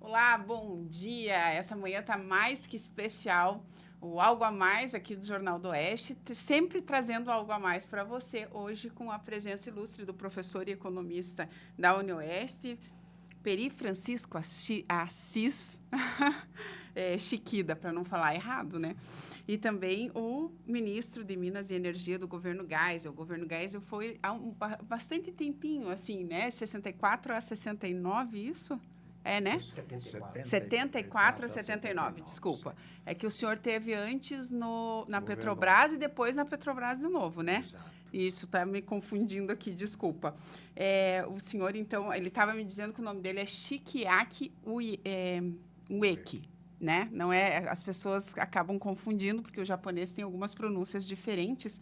Olá, bom dia. Essa manhã está mais que especial. O Algo a Mais aqui do Jornal do Oeste, sempre trazendo algo a mais para você. Hoje, com a presença ilustre do professor e economista da UniOeste, Peri Francisco Assis Chiquida, para não falar errado, né? E também o ministro de Minas e Energia do governo Geisel. O governo Geisel foi há bastante tempinho, assim, né? 64 a 69, isso? É, né? 74. 74 a 79, 79, desculpa. sim. É que o senhor teve antes na Governo, Petrobras e depois na Petrobras de novo, né? exato. Isso, está me confundindo aqui, desculpa. O senhor, então, ele estava me dizendo que o nome dele é Shikiaki Ueki, né? Não é, as pessoas acabam confundindo, porque o japonês tem algumas pronúncias diferentes.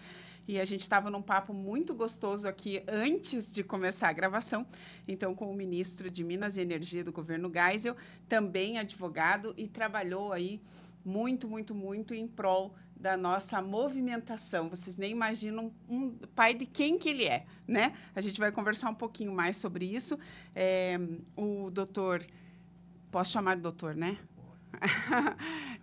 E a gente estava num papo muito gostoso aqui antes de começar a gravação, então, com o ministro de Minas e Energia do governo Geisel, também advogado, e trabalhou aí muito, muito, muito em prol da nossa movimentação. Vocês nem imaginam um pai de quem que ele é, né? A gente vai conversar um pouquinho mais sobre isso. O doutor, posso chamar de doutor, né?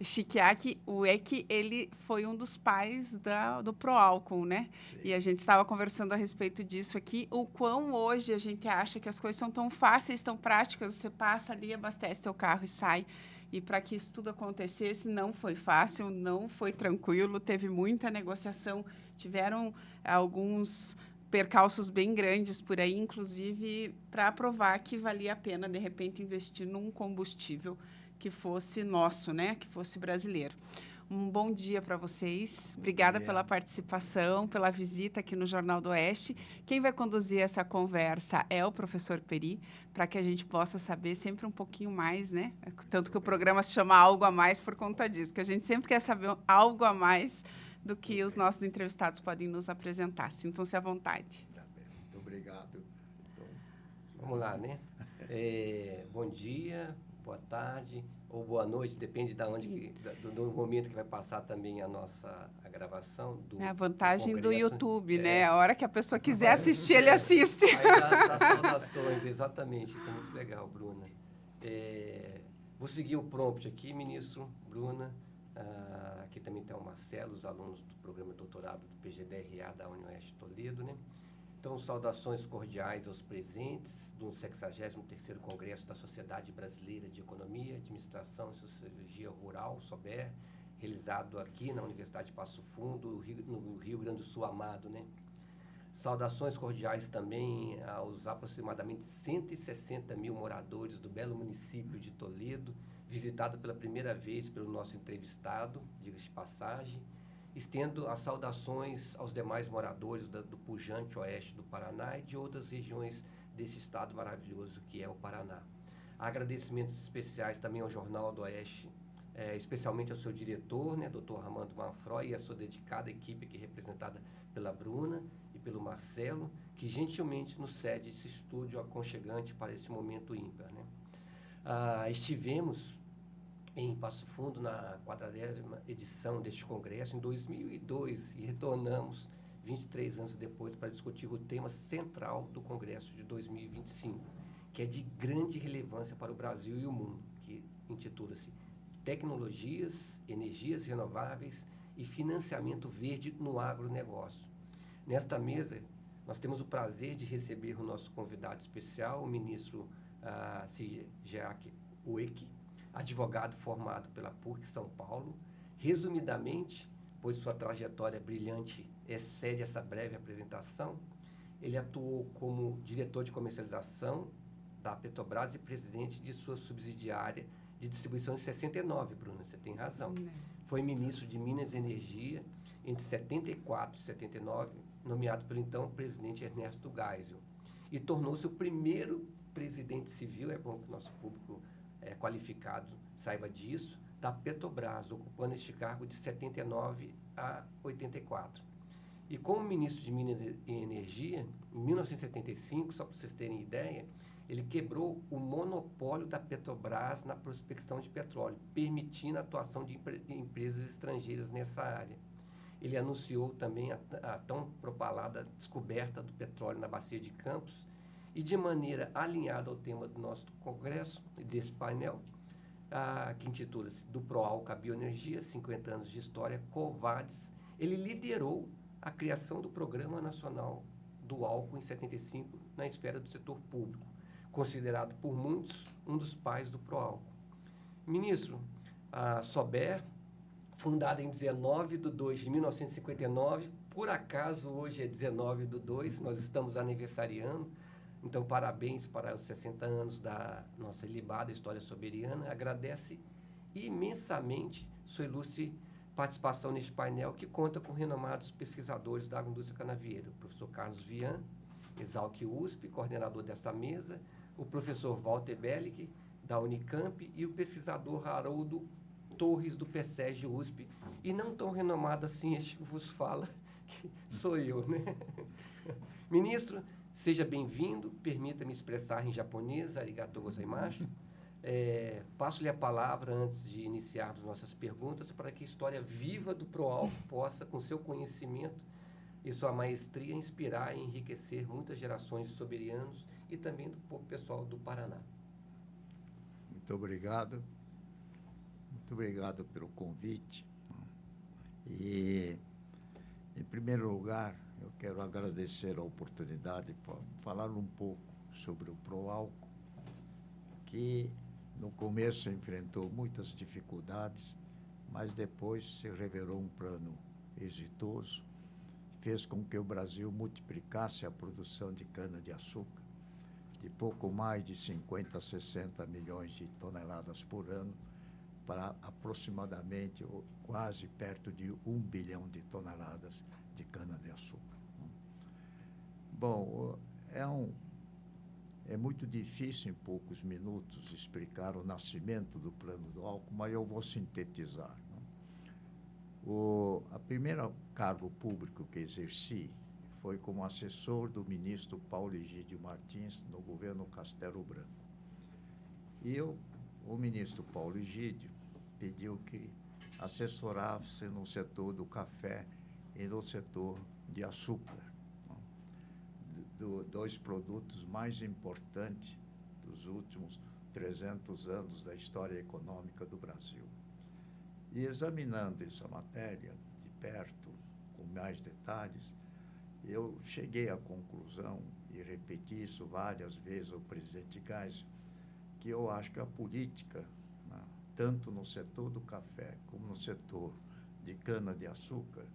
Shikiaki Ueki, ele foi um dos pais do Proálcool, né? Sim. E a gente estava conversando a respeito disso aqui, o quão hoje a gente acha que as coisas são tão fáceis, tão práticas, você passa ali, abastece teu carro e sai. E para que isso tudo acontecesse, não foi fácil, não foi tranquilo, teve muita negociação, tiveram alguns percalços bem grandes por aí, inclusive para provar que valia a pena, de repente, investir num combustível que fosse nosso, né? Que fosse brasileiro. Um bom dia para vocês. Obrigada pela participação, pela visita aqui no Jornal do Oeste. Quem vai conduzir essa conversa é o professor Peri, para que a gente possa saber sempre um pouquinho mais, né? Tanto que o programa se chama Algo a Mais por conta disso, que a gente sempre quer saber algo a mais do que os nossos entrevistados podem nos apresentar. Sintam-se à vontade. Tá bem, muito obrigado. Então, Vamos lá, né? Bom dia, boa tarde ou boa noite, depende do momento que vai passar também a gravação É a do vantagem do Congresso. YouTube, né? A hora que a pessoa quiser assistir, ele assiste. Aí dá saudações, exatamente, isso é muito legal, Bruna. Vou seguir o prompt aqui, ministro, Bruna. Aqui também tem o Marcelo, os alunos do programa de doutorado do PGDRA da UniOeste Toledo, né? Então, saudações cordiais aos presentes do 63º Congresso da Sociedade Brasileira de Economia, Administração e Sociologia Rural, SOBER, realizado aqui na Universidade de Passo Fundo, no Rio Grande do Sul amado, né? Saudações cordiais também aos aproximadamente 160 mil moradores do belo município de Toledo, visitado pela primeira vez pelo nosso entrevistado, diga-se de passagem. Estendo as saudações aos demais moradores do pujante oeste do Paraná e de outras regiões desse estado maravilhoso que é o Paraná. Agradecimentos especiais também ao Jornal do Oeste, especialmente ao seu diretor, né, Dr. Armando Manfroy, e a sua dedicada equipe aqui representada pela Bruna e pelo Marcelo, que gentilmente nos cede esse estúdio aconchegante para esse momento ímpar, né? Estivemos em Passo Fundo na 40ª edição deste congresso em 2002 e retornamos 23 anos depois para discutir o tema central do congresso de 2025, que é de grande relevância para o Brasil e o mundo, que intitula-se Tecnologias, Energias Renováveis e Financiamento Verde no Agronegócio. Nesta mesa, nós temos o prazer de receber o nosso convidado especial, o ministro Shikiaki Ueki, advogado formado pela PUC São Paulo. Resumidamente, pois sua trajetória brilhante excede essa breve apresentação, ele atuou como diretor de comercialização da Petrobras e presidente de sua subsidiária de distribuição em 69, Bruno, você tem razão. Foi ministro de Minas e Energia entre 74 e 79, nomeado pelo então presidente Ernesto Geisel, e tornou-se o primeiro presidente civil, é bom que o nosso público qualificado saiba disso, da Petrobras, ocupando este cargo de 79 a 84. E como ministro de Minas e Energia, em 1975, só para vocês terem ideia, ele quebrou o monopólio da Petrobras na prospecção de petróleo, permitindo a atuação de empresas estrangeiras nessa área. Ele anunciou também a tão propalada descoberta do petróleo na Bacia de Campos E de maneira alinhada ao tema do nosso congresso e desse painel, que intitula-se Do Proálcool à Bioenergia, 50 anos de história, Covades, ele liderou a criação do Programa Nacional do Álcool em 75 na esfera do setor público, considerado por muitos um dos pais do Proálcool. Ministro, a Sober, fundada em 19 de 2 de 1959, por acaso hoje é 19 de 2, nós estamos aniversariando, então parabéns para os 60 anos da nossa ilibada História Soberiana, agradece imensamente sua ilustre participação neste painel, que conta com renomados pesquisadores da agroindústria canavieira, o professor Carlos Vian, Exalc USP, coordenador dessa mesa, o professor Walter Bellick, da Unicamp, e o pesquisador Haroldo Torres, do PSEG USP, e não tão renomado assim este que vos fala, que sou eu, né? Ministro, seja bem-vindo, permita-me expressar em japonês, arigatou gozaimasu. Passo-lhe a palavra antes de iniciarmos nossas perguntas para que a história viva do Proálcool possa, com seu conhecimento e sua maestria, inspirar e enriquecer muitas gerações de soberianos e também do povo pessoal do Paraná. Muito obrigado. Muito obrigado pelo convite. E, em primeiro lugar, eu quero agradecer a oportunidade para falar um pouco sobre o Proálcool, que no começo enfrentou muitas dificuldades, mas depois se revelou um plano exitoso, fez com que o Brasil multiplicasse a produção de cana-de-açúcar de pouco mais de 50 a 60 milhões de toneladas por ano para aproximadamente quase perto de 1 bilhão de toneladas de cana-de-açúcar. Bom, é muito difícil, em poucos minutos, explicar o nascimento do plano do álcool, mas eu vou sintetizar. A primeira cargo público que exerci foi como assessor do ministro Paulo Egídio Martins, no governo Castelo Branco. E o ministro Paulo Egídio pediu que assessorasse no setor do café e no setor de açúcar, dois produtos mais importantes dos últimos 300 anos da história econômica do Brasil. E examinando essa matéria de perto, com mais detalhes, eu cheguei à conclusão, e repeti isso várias vezes ao presidente Geisel, que eu acho que a política, né, tanto no setor do café como no setor de cana-de-açúcar,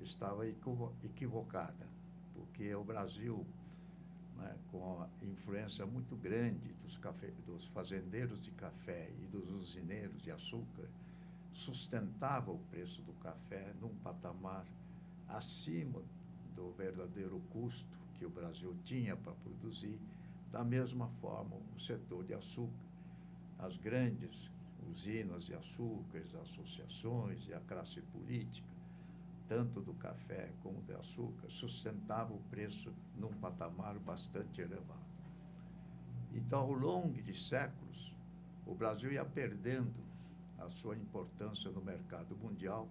estava equivocada, porque o Brasil, né, com a influência muito grande dos fazendeiros de café e dos usineiros de açúcar, sustentava o preço do café num patamar acima do verdadeiro custo que o Brasil tinha para produzir. Da mesma forma, o setor de açúcar, as grandes usinas de açúcar, as associações e a classe política, tanto do café como do açúcar, sustentava o preço num patamar bastante elevado. Então, ao longo de séculos, o Brasil ia perdendo a sua importância no mercado mundial.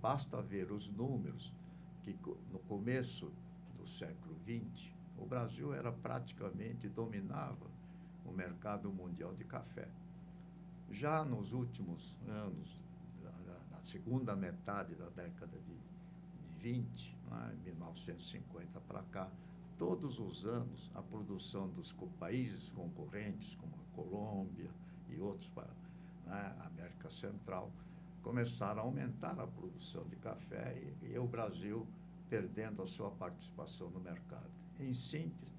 Basta ver os números que, no começo do século XX, o Brasil dominava o mercado mundial de café. Já nos últimos anos, na segunda metade da década de 20, né, 1950 para cá, todos os anos a produção dos países concorrentes, como a Colômbia e outros, né, América Central, começaram a aumentar a produção de café e o Brasil perdendo a sua participação no mercado. Em síntese,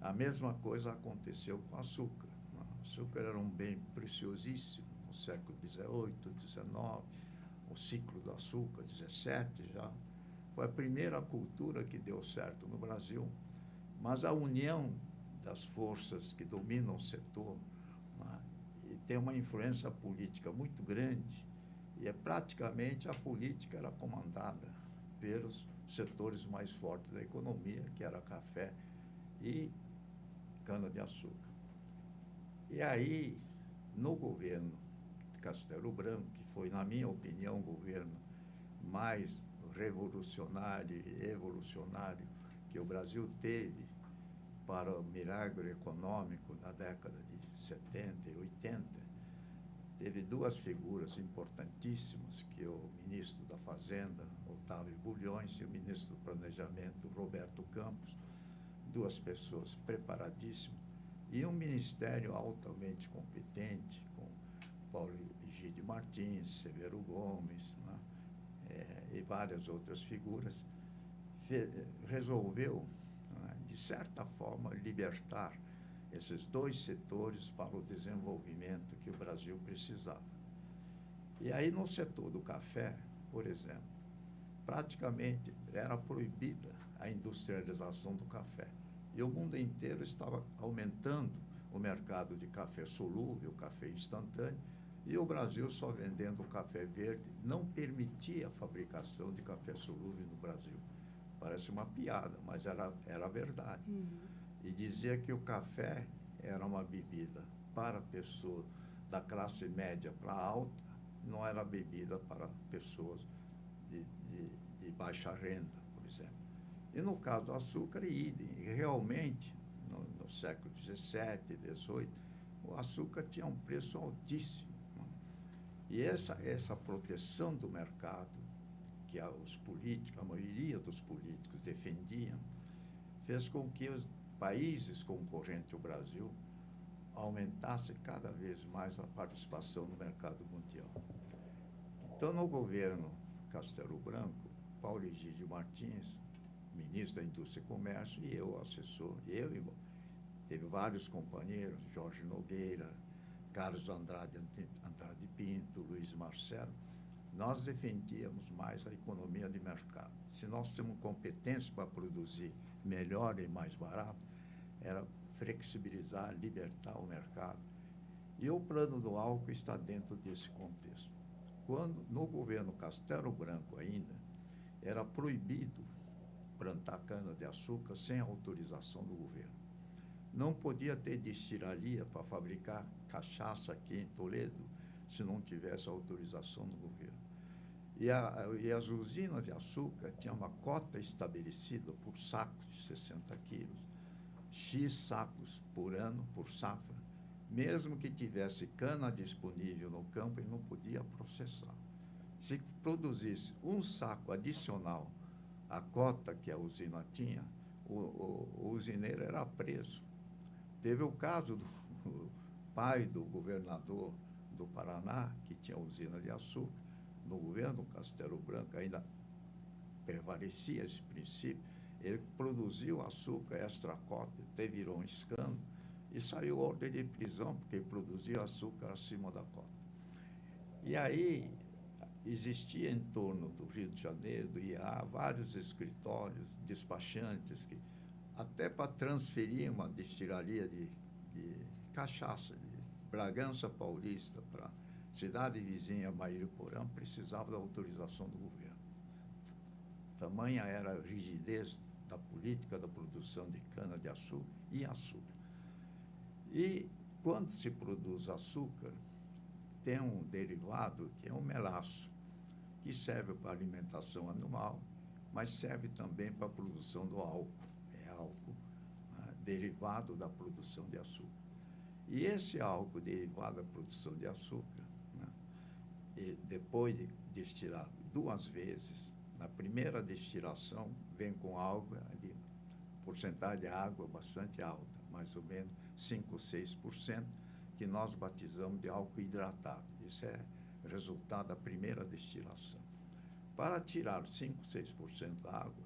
a mesma coisa aconteceu com o açúcar. O açúcar era um bem preciosíssimo no século XVIII, XIX, o ciclo do açúcar, XVII já. Foi a primeira cultura que deu certo no Brasil, mas a união das forças que dominam o setor, né, e tem uma influência política muito grande, e praticamente a política era comandada pelos setores mais fortes da economia, que era café e cana-de-açúcar. E aí, no governo de Castelo Branco, que foi, na minha opinião, o governo mais revolucionário e evolucionário que o Brasil teve para o milagre econômico da década de 70 e 80, teve duas figuras importantíssimas, que o ministro da Fazenda, Otávio Bulhões, e o ministro do Planejamento, Roberto Campos, duas pessoas preparadíssimas, e um ministério altamente competente, com Paulo Egídio Martins, Severo Gomes, né, e várias outras figuras, resolveu, né, de certa forma, libertar esses dois setores para o desenvolvimento que o Brasil precisava. E aí, no setor do café, por exemplo, praticamente era proibida a industrialização do café. E o mundo inteiro estava aumentando o mercado de café solúvel, café instantâneo, e o Brasil só vendendo café verde, não permitia a fabricação de café solúvel no Brasil. Parece uma piada, mas era verdade. E dizia que o café era uma bebida para pessoas da classe média para alta, não era bebida para pessoas de baixa renda, por exemplo. E no caso do açúcar, idem. Realmente, no século XVII, XVIII, o açúcar tinha um preço altíssimo. E essa proteção do mercado, que os políticos, a maioria dos políticos defendiam, fez com que os países concorrentes ao Brasil aumentassem cada vez mais a participação no mercado mundial. Então, no governo Castelo Branco, Paulo Egídio Martins, ministro da Indústria e Comércio, e eu, assessor, teve vários companheiros, Jorge Nogueira, Carlos Andrade Pinto, Luiz Marcelo, nós defendíamos mais a economia de mercado. Se nós temos competência para produzir melhor e mais barato, era flexibilizar, libertar o mercado. E o plano do álcool está dentro desse contexto. Quando, no governo Castelo Branco ainda, era proibido plantar cana-de-açúcar sem autorização do governo. Não podia ter destilaria para fabricar cachaça aqui em Toledo se não tivesse autorização do governo. E as usinas de açúcar tinham uma cota estabelecida por sacos de 60 quilos, X sacos por ano, por safra. Mesmo que tivesse cana disponível no campo, ele não podia processar. Se produzisse um saco adicional à cota que a usina tinha, o usineiro era preso. Teve o caso do pai do governador do Paraná, que tinha usina de açúcar, no governo Castelo Branco ainda prevalecia esse princípio, ele produziu açúcar extra-cota, até virou um escândalo, e saiu ordem de prisão, porque produzia açúcar acima da cota. E aí, existia em torno do Rio de Janeiro, do IAA, vários escritórios, despachantes, que até para transferir uma destilaria de cachaça, de Bragança Paulista para cidade vizinha, Mairiporã, precisava da autorização do governo. Tamanha era a rigidez da política da produção de cana-de-açúcar e açúcar. E quando se produz açúcar, tem um derivado que é o melaço, que serve para alimentação animal, mas serve também para a produção do álcool. É álcool, né, derivado da produção de açúcar. E esse álcool derivado da produção de açúcar, né, e depois de destilado 2 vezes, na primeira destilação vem com álcool, de porcentagem de água bastante alta, mais ou menos 5 ou 6%, que nós batizamos de álcool hidratado. Isso é resultado da primeira destilação. Para tirar 5, 6% da água,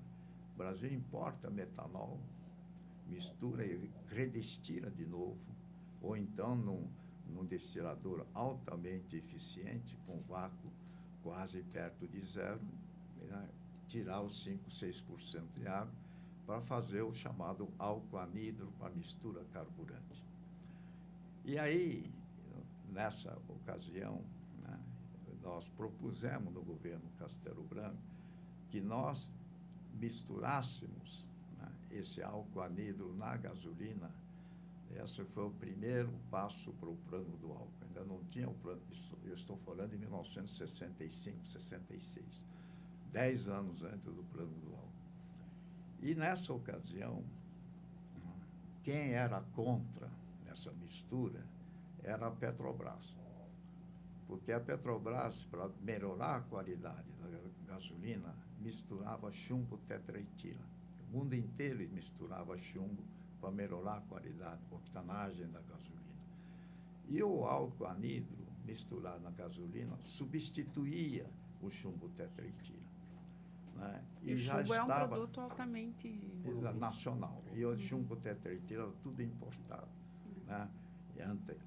o Brasil importa metanol, mistura e redestila de novo, ou então num destilador altamente eficiente, com vácuo quase perto de zero, né, tirar os 5, 6% de água para fazer o chamado álcool anidro para mistura carburante. E aí, nessa ocasião, né, nós propusemos no governo Castelo Branco que nós misturássemos, né, esse álcool anidro na gasolina. Esse foi o primeiro passo para o plano do álcool. Ainda não tinha o plano, eu estou falando de 1965, 66, 10 anos antes do plano do álcool. E nessa ocasião, quem era contra essa mistura era a Petrobras. Porque a Petrobras, para melhorar a qualidade da gasolina, misturava chumbo tetraetila. O mundo inteiro misturava chumbo para melhorar a qualidade, a octanagem da gasolina. E o álcool anidro misturado na gasolina substituía o chumbo tetraetila. Né? E o chumbo é um produto altamente nacional. E o chumbo tetraetila era tudo importado. Né?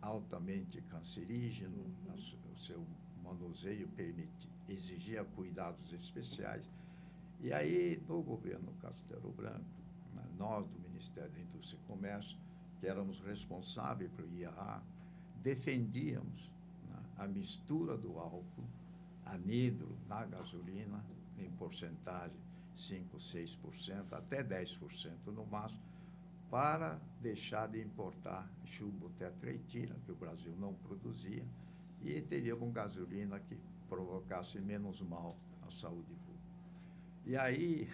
Altamente cancerígeno, o seu manuseio exigia cuidados especiais. E aí, no governo Castelo Branco, né, nós do Ministério da Indústria e Comércio, que éramos responsáveis pelo IAA, defendíamos, né, a mistura do álcool anidro na gasolina, em porcentagem 5%, 6%, até 10% no máximo, para deixar de importar chumbo tetraetila, que o Brasil não produzia, e teríamos gasolina que provocasse menos mal à saúde pública. E aí,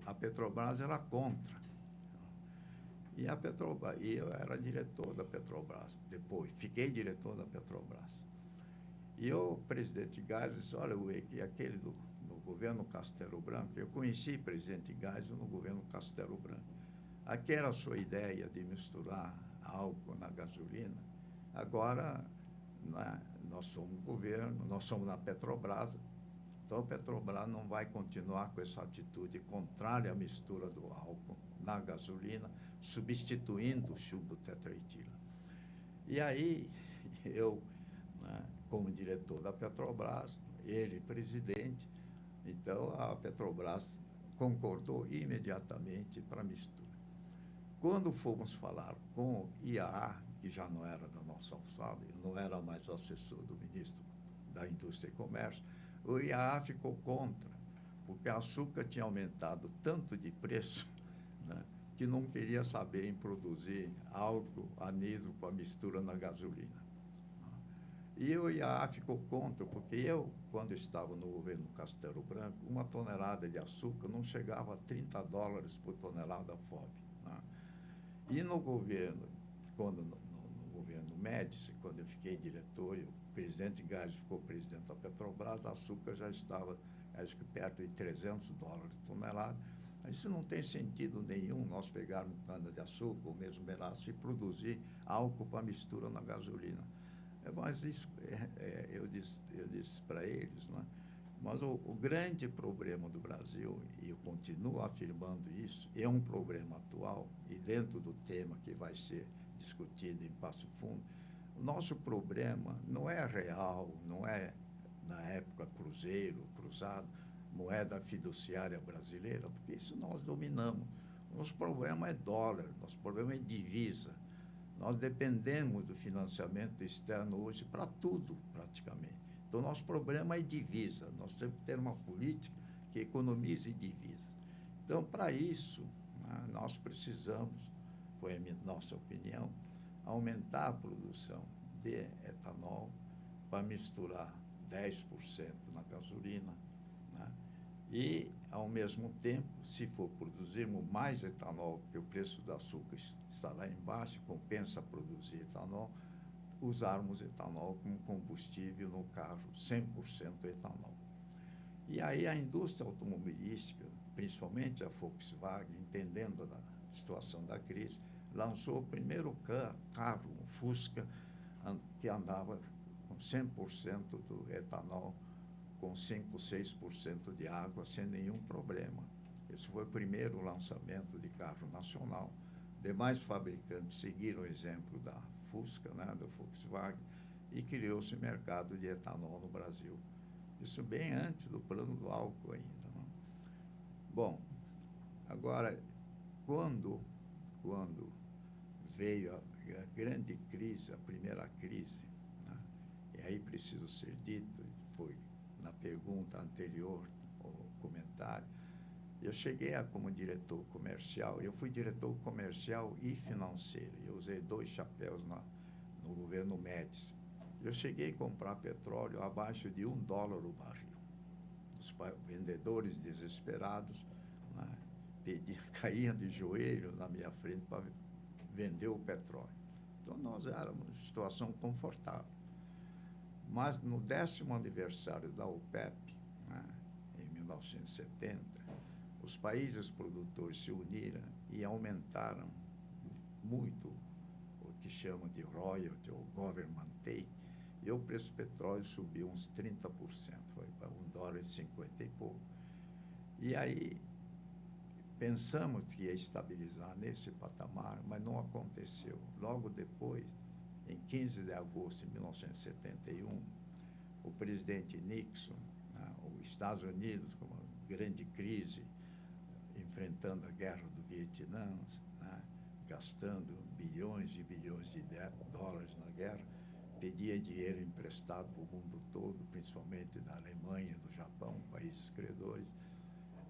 a Petrobras era contra. E a Petrobras, e eu era diretor da Petrobras, depois, fiquei diretor da Petrobras. E o presidente Geisel disse, olha, que aquele do governo Castelo Branco, eu conheci o presidente Geisel no governo Castelo Branco. Aquela sua ideia de misturar álcool na gasolina, agora, né, nós somos governo, nós somos na Petrobras, então a Petrobras não vai continuar com essa atitude contrária à mistura do álcool na gasolina, substituindo o chumbo tetraetila. E aí, eu, né, como diretor da Petrobras, ele presidente, então a Petrobras concordou imediatamente para a mistura. Quando fomos falar com o IAA, que já não era da nossa alçada, eu não era mais assessor do ministro da Indústria e Comércio, o IAA ficou contra, porque o açúcar tinha aumentado tanto de preço, né, que não queria saber em produzir álcool anidro para mistura na gasolina. E o IAA ficou contra, porque eu, quando estava no governo Castelo Branco, uma tonelada de açúcar não chegava a $30 por tonelada FOB. Né? E no governo, no governo Médici, quando eu fiquei diretor, e o presidente Geisel ficou presidente da Petrobras, a açúcar já estava, acho que perto de $300 por tonelada. Isso não tem sentido nenhum, nós pegarmos cana-de-açúcar, ou mesmo melaço, e produzir álcool para mistura na gasolina. Mas isso, eu disse para eles, né? Mas o grande problema do Brasil, e eu continuo afirmando isso, é um problema atual, e dentro do tema que vai ser discutido em Passo Fundo, o nosso problema não é real, não é, na época, cruzeiro, cruzado, moeda fiduciária brasileira, porque isso nós dominamos. Nosso problema é dólar, nosso problema é divisa. Nós dependemos do financiamento externo hoje para tudo, praticamente. Então, nosso problema é divisa. Nós temos que ter uma política que economize divisa. Então, para isso, né, nós precisamos, foi a nossa opinião, aumentar a produção de etanol para misturar 10% na gasolina, né? E, ao mesmo tempo, se for produzirmos mais etanol, porque o preço do açúcar está lá embaixo, compensa produzir etanol, usarmos etanol como combustível no carro, 100% etanol. E aí a indústria automobilística, principalmente a Volkswagen, entendendo a situação da crise, lançou o primeiro carro, um Fusca, que andava com 100% do etanol, com 5%, 6% de água, sem nenhum problema. Esse foi o primeiro lançamento de carro nacional. Demais fabricantes seguiram o exemplo da Fusca, né, da Volkswagen, e criou-se o mercado de etanol no Brasil. Isso bem antes do plano do álcool ainda. Né? Bom, agora, quando veio a grande crise, a primeira crise, né, e aí preciso ser dito, foi na pergunta anterior, o comentário, eu cheguei como diretor comercial, eu fui diretor comercial e financeiro, eu usei 2 chapéus no governo Médici. Eu cheguei a comprar petróleo abaixo de $1 o barril. Os vendedores desesperados, né, caíam de joelho na minha frente para vender o petróleo. Então, nós éramos em situação confortável. Mas, no 10º aniversário da OPEP, né, em 1970, os países produtores se uniram e aumentaram muito o que chamam de royalty ou government take, e o preço do petróleo subiu uns 30%, foi para $1,50 e pouco. E aí, pensamos que ia estabilizar nesse patamar, mas não aconteceu. Logo depois, em 15 de agosto de 1971, o presidente Nixon, né, os Estados Unidos, com uma grande crise, enfrentando a guerra do Vietnã, né, gastando bilhões e bilhões de dólares na guerra, pedia dinheiro emprestado para o mundo todo, principalmente da Alemanha, do Japão, países credores.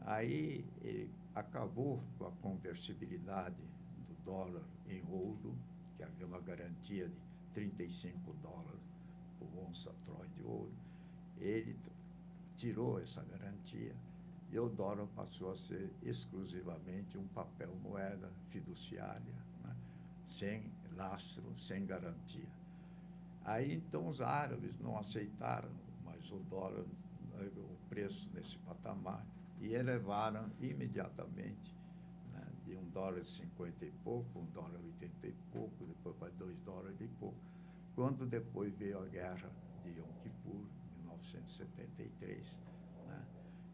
Aí ele acabou com a conversibilidade do dólar em ouro, que havia uma garantia de $35 por onça Troy de ouro. Ele tirou essa garantia e o dólar passou a ser exclusivamente um papel moeda fiduciária, né, sem lastro, sem garantia. Aí, então, os árabes não aceitaram mais o dólar, o preço nesse patamar, e elevaram imediatamente, né, de $1,50 e pouco, $1,80 e pouco, depois para $2 e pouco, quando depois veio a guerra de Yom Kippur, 1973. Né?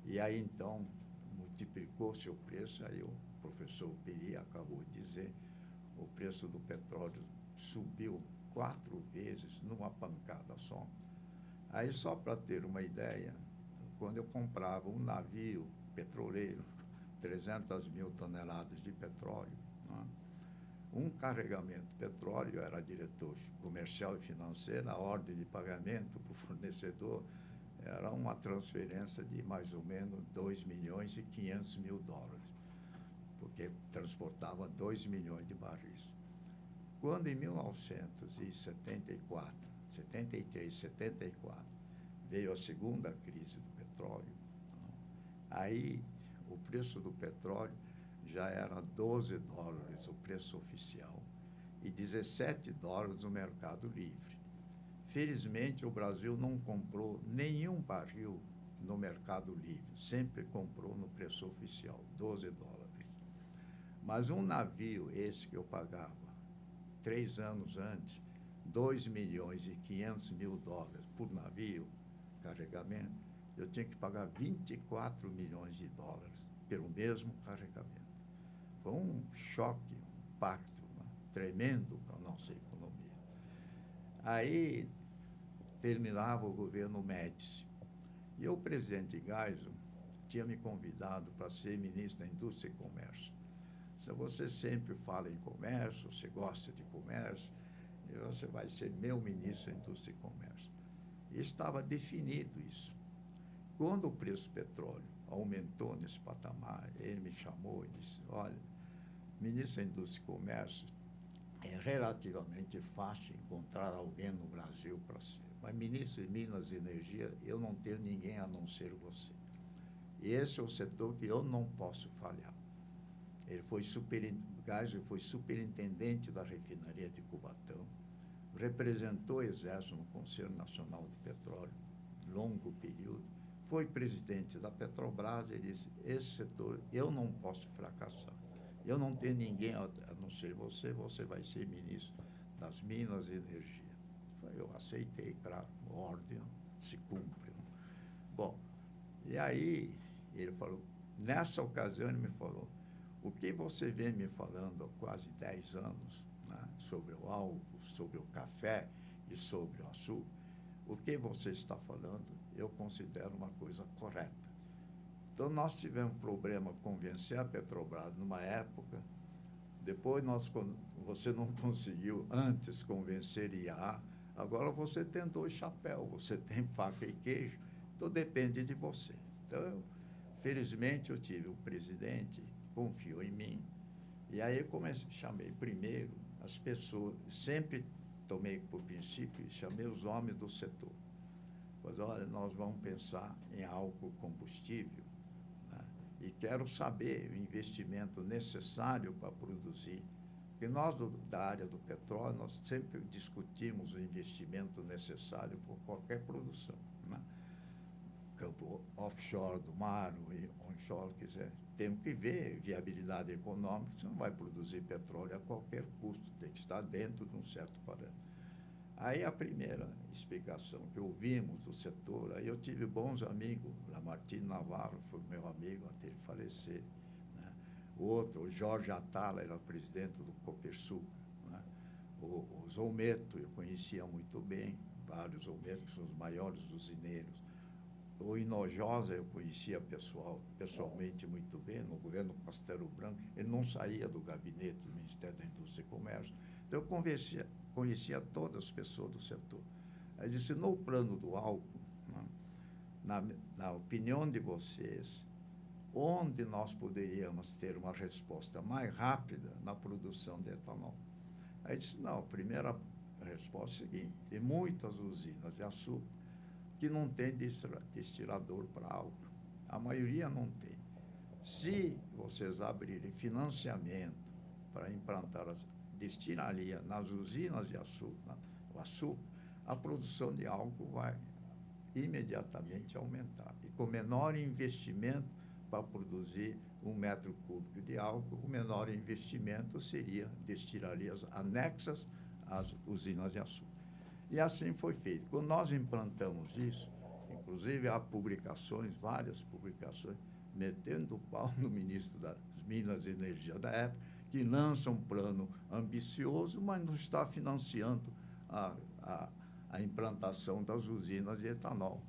E aí, então, multiplicou-se o preço, aí o professor Peri acabou de dizer, o preço do petróleo subiu 4 vezes numa pancada só. Aí, só para ter uma ideia, quando eu comprava um navio petroleiro, 300 mil toneladas de petróleo, né, um carregamento de petróleo, era diretor comercial e financeiro, a ordem de pagamento para o fornecedor era uma transferência de mais ou menos $2.500.000, porque transportava 2 milhões de barris. Quando em 1974, 73, 74, veio a segunda crise do petróleo, aí o preço do petróleo já era $12 o preço oficial e $17 no mercado livre. Felizmente, o Brasil não comprou nenhum barril no mercado livre, sempre comprou no preço oficial, $12. Mas um navio, esse que eu pagava 3 anos antes, $2.500.000 por navio, carregamento, eu tinha que pagar $24 milhões pelo mesmo carregamento. Foi um choque, um impacto, né, tremendo para a nossa economia. Aí terminava o governo Médici. E o presidente Geisel tinha me convidado para ser ministro da Indústria e Comércio. Se você sempre fala em comércio, você gosta de comércio, e você vai ser meu ministro da Indústria e Comércio. E estava definido isso. Quando o preço do petróleo aumentou nesse patamar, ele me chamou e disse, olha, ministro da Indústria e Comércio, é relativamente fácil encontrar alguém no Brasil para ser. Mas ministro de Minas e Energia, eu não tenho ninguém a não ser você. E esse é o setor que eu não posso falhar. Ele foi superintendente da refinaria de Cubatão, representou o Exército no Conselho Nacional de Petróleo, longo período, foi presidente da Petrobras e disse, esse setor eu não posso fracassar. Eu não tenho ninguém a não ser você, você vai ser ministro das Minas e Energia. Eu aceitei, claro, ordem se cumpre. Bom, e aí ele falou, nessa ocasião ele me falou, o que você vem me falando há quase 10 anos, né, sobre o álcool, sobre o café e sobre o açúcar, o que você está falando, eu considero uma coisa correta. Então, nós tivemos problema convencer a Petrobras numa época, depois você não conseguiu antes convencer IAA, agora você tem 2 chapéus, você tem faca e queijo, então depende de você. Então, felizmente, eu tive um presidente que confiou em mim, e aí eu chamei primeiro as pessoas, sempre tomei por princípio, chamei os homens do setor. Pois, olha, nós vamos pensar em álcool combustível, né, e quero saber o investimento necessário para produzir Porque nós, da área do petróleo, nós sempre discutimos o investimento necessário por qualquer produção, né? Campo offshore do mar, ou onshore, quiser. Temos que ver viabilidade econômica, você não vai produzir petróleo a qualquer custo, tem que estar dentro de um certo parâmetro. Aí a primeira explicação que ouvimos do setor, aí eu tive bons amigos, Lamartine Navarro foi meu amigo até ele falecer, né? O outro, o Jorge Atala, era o presidente do Copersucar, né? O Zolmeto, eu conhecia muito bem, vários Zolmetos, que são os maiores usineiros. O Hinojosa eu conhecia pessoalmente muito bem, no governo Castelo Branco, ele não saía do gabinete do Ministério da Indústria e Comércio. Então eu conhecia todas as pessoas do setor. Aí disse, no plano do álcool, né, na opinião de vocês, onde nós poderíamos ter uma resposta mais rápida na produção de etanol? Aí disse, não, a primeira resposta é a seguinte, tem muitas usinas de açúcar que não tem destilador para álcool. A maioria não tem. Se vocês abrirem financiamento para implantar as destilaria nas usinas de açúcar, a produção de álcool vai imediatamente aumentar. E com menor investimento para produzir 1 metro cúbico de álcool, o menor investimento seria destilarias anexas às usinas de açúcar. E assim foi feito. Quando nós implantamos isso, inclusive há publicações, várias publicações, metendo o pau no ministro das Minas e Energia da época, que lança um plano ambicioso, mas não está financiando a implantação das usinas de etanol.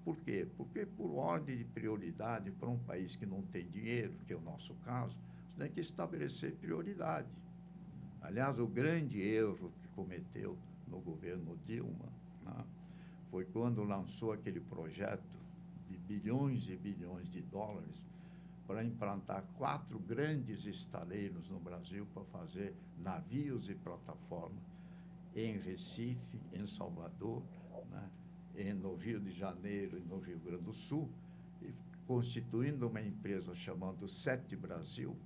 Por quê? Porque, por ordem de prioridade, para um país que não tem dinheiro, que é o nosso caso, você tem que estabelecer prioridade. Aliás, o grande erro que cometeu no governo Dilma, né, foi quando lançou aquele projeto de bilhões e bilhões de dólares para implantar 4 grandes estaleiros no Brasil para fazer navios e plataformas em Recife, em Salvador, né, no Rio de Janeiro e no Rio Grande do Sul, e constituindo uma empresa chamada Sete Brasil,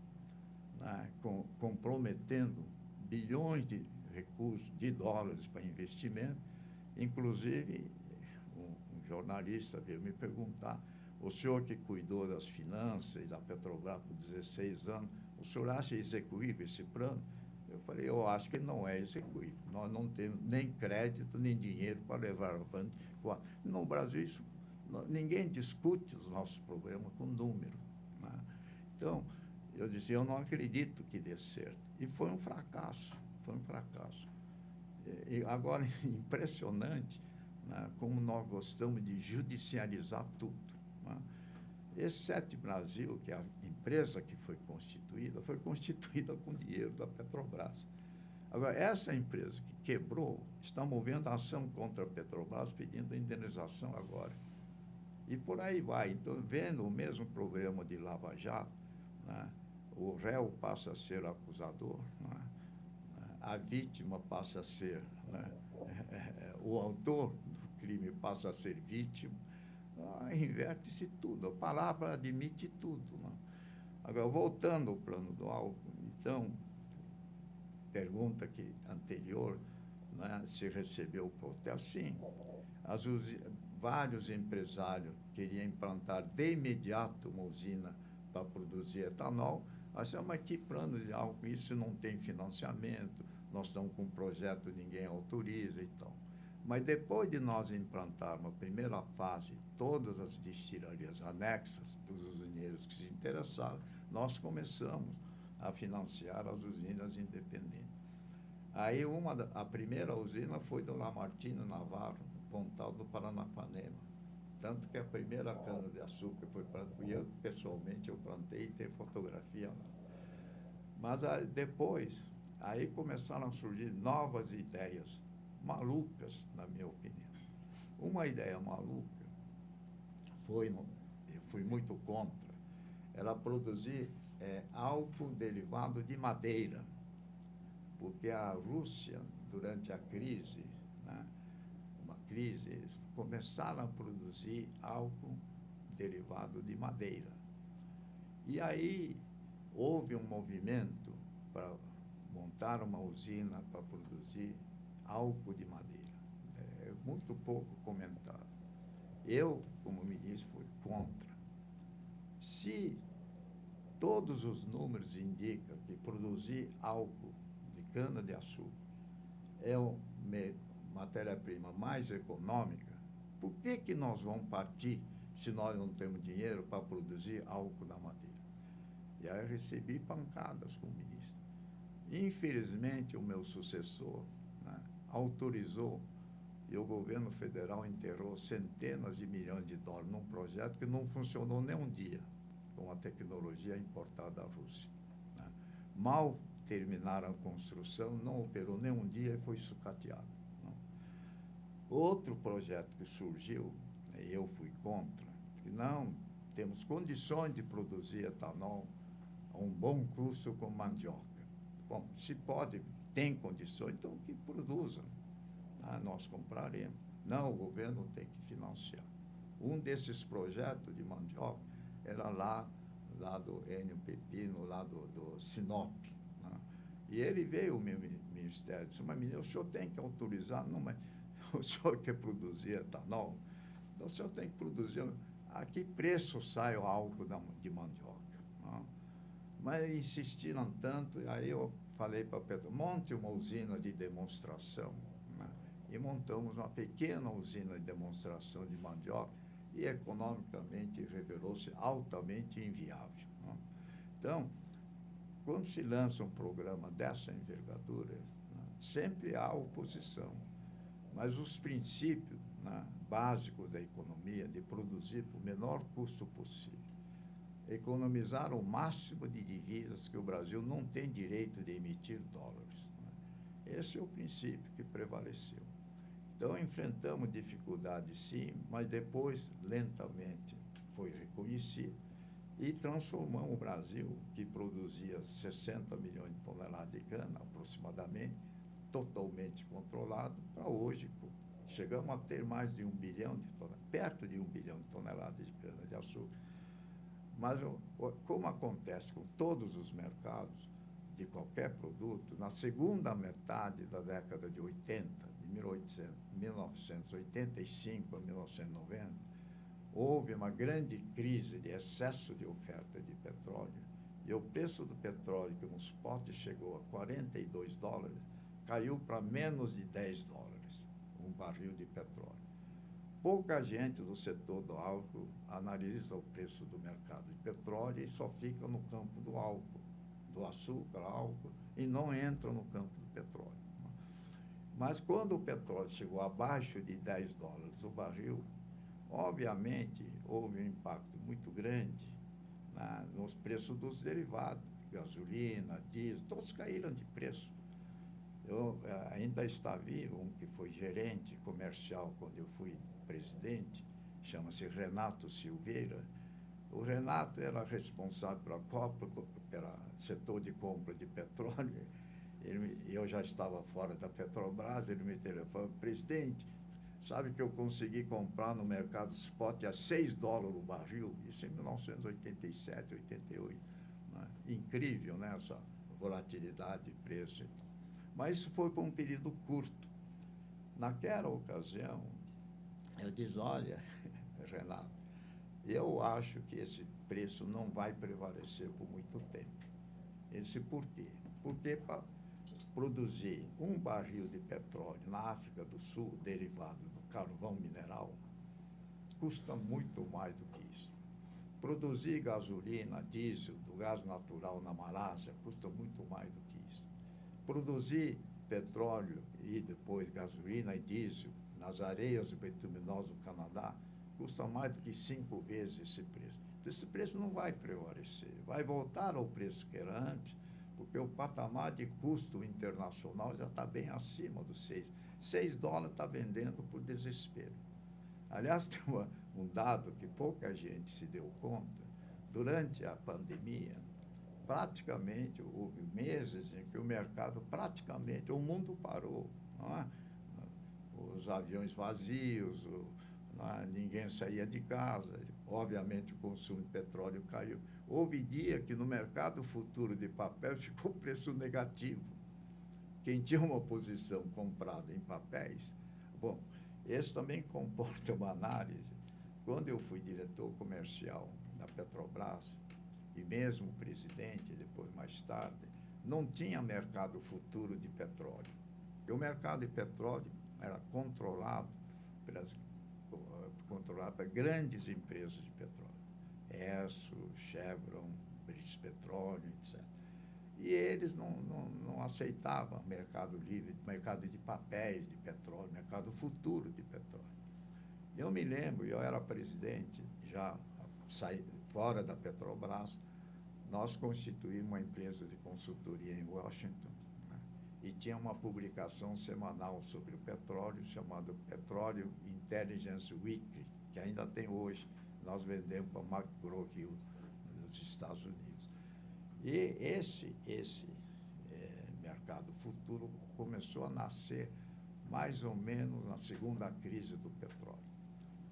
né, comprometendo bilhões de recursos, de dólares para investimento. Inclusive, um jornalista veio me perguntar, o senhor que cuidou das finanças e da Petrobras por 16 anos, o senhor acha execuível esse plano? Eu falei, eu acho que não é execuível. Nós não temos nem crédito, nem dinheiro para levar avante. No Brasil, ninguém discute os nossos problemas com número, né? Então, eu disse, eu não acredito que dê certo. E foi um fracasso, foi um fracasso. E agora, impressionante, né, como nós gostamos de judicializar tudo, né? Esse Sete Brasil, que é a empresa que foi constituída com dinheiro da Petrobras. Agora, essa empresa que quebrou está movendo ação contra a Petrobras, pedindo indenização agora. E por aí vai. Então, vendo o mesmo problema de Lava Jato, né, o réu passa a ser acusador, né, a vítima passa a ser, né, o autor do crime passa a ser vítima. Inverte-se tudo, a palavra admite tudo, né? Agora, voltando ao plano do álcool, então, pergunta que anterior, né, se recebeu o protesto, sim. Vários empresários queriam implantar de imediato uma usina para produzir etanol, mas que plano de álcool? Isso não tem financiamento, nós estamos com um projeto, ninguém autoriza e tal. Mas depois de nós implantarmos a primeira fase, todas as destilarias anexas dos usineiros que se interessaram, nós começamos a financiar as usinas independentes. Aí a primeira usina foi do Lamartine Navarro, Pontal do Paranapanema. Tanto que a primeira cana-de-açúcar fui eu, pessoalmente, eu plantei e tem fotografia lá. Mas depois, aí começaram a surgir novas ideias, malucas, na minha opinião. Uma ideia maluca eu fui muito contra, era produzir álcool derivado de madeira, porque a Rússia, durante a crise, né, eles começaram a produzir álcool derivado de madeira. E aí houve um movimento para montar uma usina para produzir álcool de madeira. É muito pouco comentado. Eu, como ministro, fui contra. Se todos os números indicam que produzir álcool de cana-de-açúcar é a matéria-prima mais econômica, por que nós vamos partir, se nós não temos dinheiro, para produzir álcool da madeira? E aí eu recebi pancadas com o ministro. Infelizmente, o meu sucessor, né, autorizou, e o governo federal enterrou centenas de milhões de dólares num projeto que não funcionou nem um dia, com a tecnologia importada da Rússia, né? Mal terminaram a construção, não operou nem um dia e foi sucateado, né? Outro projeto que surgiu, e eu fui contra, que não temos condições de produzir etanol a um bom custo com mandioca. Bom, se pode, tem condições, então que produzam. Nós compraremos. Não, o governo tem que financiar. Um desses projetos de mandioca era lá do Enio Pepino, lá do Sinop, né? E ele veio ao meu ministério e disse, mas menino, o senhor tem que autorizar, não, mas o senhor quer produzir etanol? Então o senhor tem que produzir. A que preço sai o álcool de mandioca? Né? Mas insistiram tanto, aí eu falei para o Petro, monte uma usina de demonstração, né? E montamos uma pequena usina de demonstração de mandioca e economicamente revelou-se altamente inviável, né? Então, quando se lança um programa dessa envergadura, né, sempre há oposição, mas os princípios, né, básicos da economia, de produzir por menor custo possível, economizar o máximo de divisas, que o Brasil não tem direito de emitir dólares, né? Esse é o princípio que prevaleceu. Então, enfrentamos dificuldades, sim, mas depois, lentamente, foi reconhecido e transformamos o Brasil, que produzia 60 milhões de toneladas de cana, aproximadamente, totalmente controlado, para hoje, chegamos a ter mais de 1 bilhão de toneladas, perto de 1 bilhão de toneladas de cana-de-açúcar. Mas, como acontece com todos os mercados de qualquer produto, na segunda metade da década de 80, de 1985 a 1990, houve uma grande crise de excesso de oferta de petróleo, e o preço do petróleo, que no spot chegou a $42, caiu para menos de $10, um barril de petróleo. Pouca gente do setor do álcool analisa o preço do mercado de petróleo e só fica no campo do álcool, do açúcar, álcool, e não entra no campo do petróleo. Mas quando o petróleo chegou abaixo de $10 o barril, obviamente houve um impacto muito grande, né, nos preços dos derivados, gasolina, diesel, todos caíram de preço. Eu ainda está vivo um que foi gerente comercial quando eu fui presidente, chama-se Renato Silveira. O Renato era responsável pelo setor de compra de petróleo. Eu já estava fora da Petrobras, ele me telefonou, presidente, sabe que eu consegui comprar no mercado spot a $6 o barril? Isso em 1987, 88. Né? Incrível, né? Essa volatilidade de preço. Mas isso foi por um período curto. Naquela ocasião, eu disse, olha, Renato, eu acho que esse preço não vai prevalecer por muito tempo. Ele disse, por quê? Porque para produzir um barril de petróleo na África do Sul, derivado do carvão mineral, custa muito mais do que isso. Produzir gasolina, diesel, do gás natural na Malásia, custa muito mais do que isso. Produzir petróleo e depois gasolina e diesel nas areias bituminosas do Canadá, custa mais do que 5 vezes esse preço. Então, esse preço não vai prevalecer, vai voltar ao preço que era antes, porque o patamar de custo internacional já está bem acima dos $6 está vendendo por desespero. Aliás, tem um dado que pouca gente se deu conta, durante a pandemia, praticamente, houve meses em que o mercado praticamente, o mundo parou, não é? Os aviões vazios, ninguém saía de casa, obviamente o consumo de petróleo caiu. Houve dia que no mercado futuro de papel ficou preço negativo, quem tinha uma posição comprada em papéis, bom, esse também comporta uma análise. Quando eu fui diretor comercial da Petrobras, e mesmo presidente, depois mais tarde, não tinha mercado futuro de petróleo. E o mercado de petróleo era controlado por grandes empresas de petróleo. Esso, Chevron, British Petroleum, etc. E eles não aceitavam mercado livre, mercado de papéis de petróleo, mercado futuro de petróleo. Eu me lembro, eu era presidente, já saí fora da Petrobras, nós constituímos uma empresa de consultoria em Washington, né? E tinha uma publicação semanal sobre o petróleo, chamada Petroleum Intelligence Weekly, que ainda tem hoje. Nós vendemos para McGraw-Hill, nos Estados Unidos. E esse mercado futuro começou a nascer mais ou menos na segunda crise do petróleo,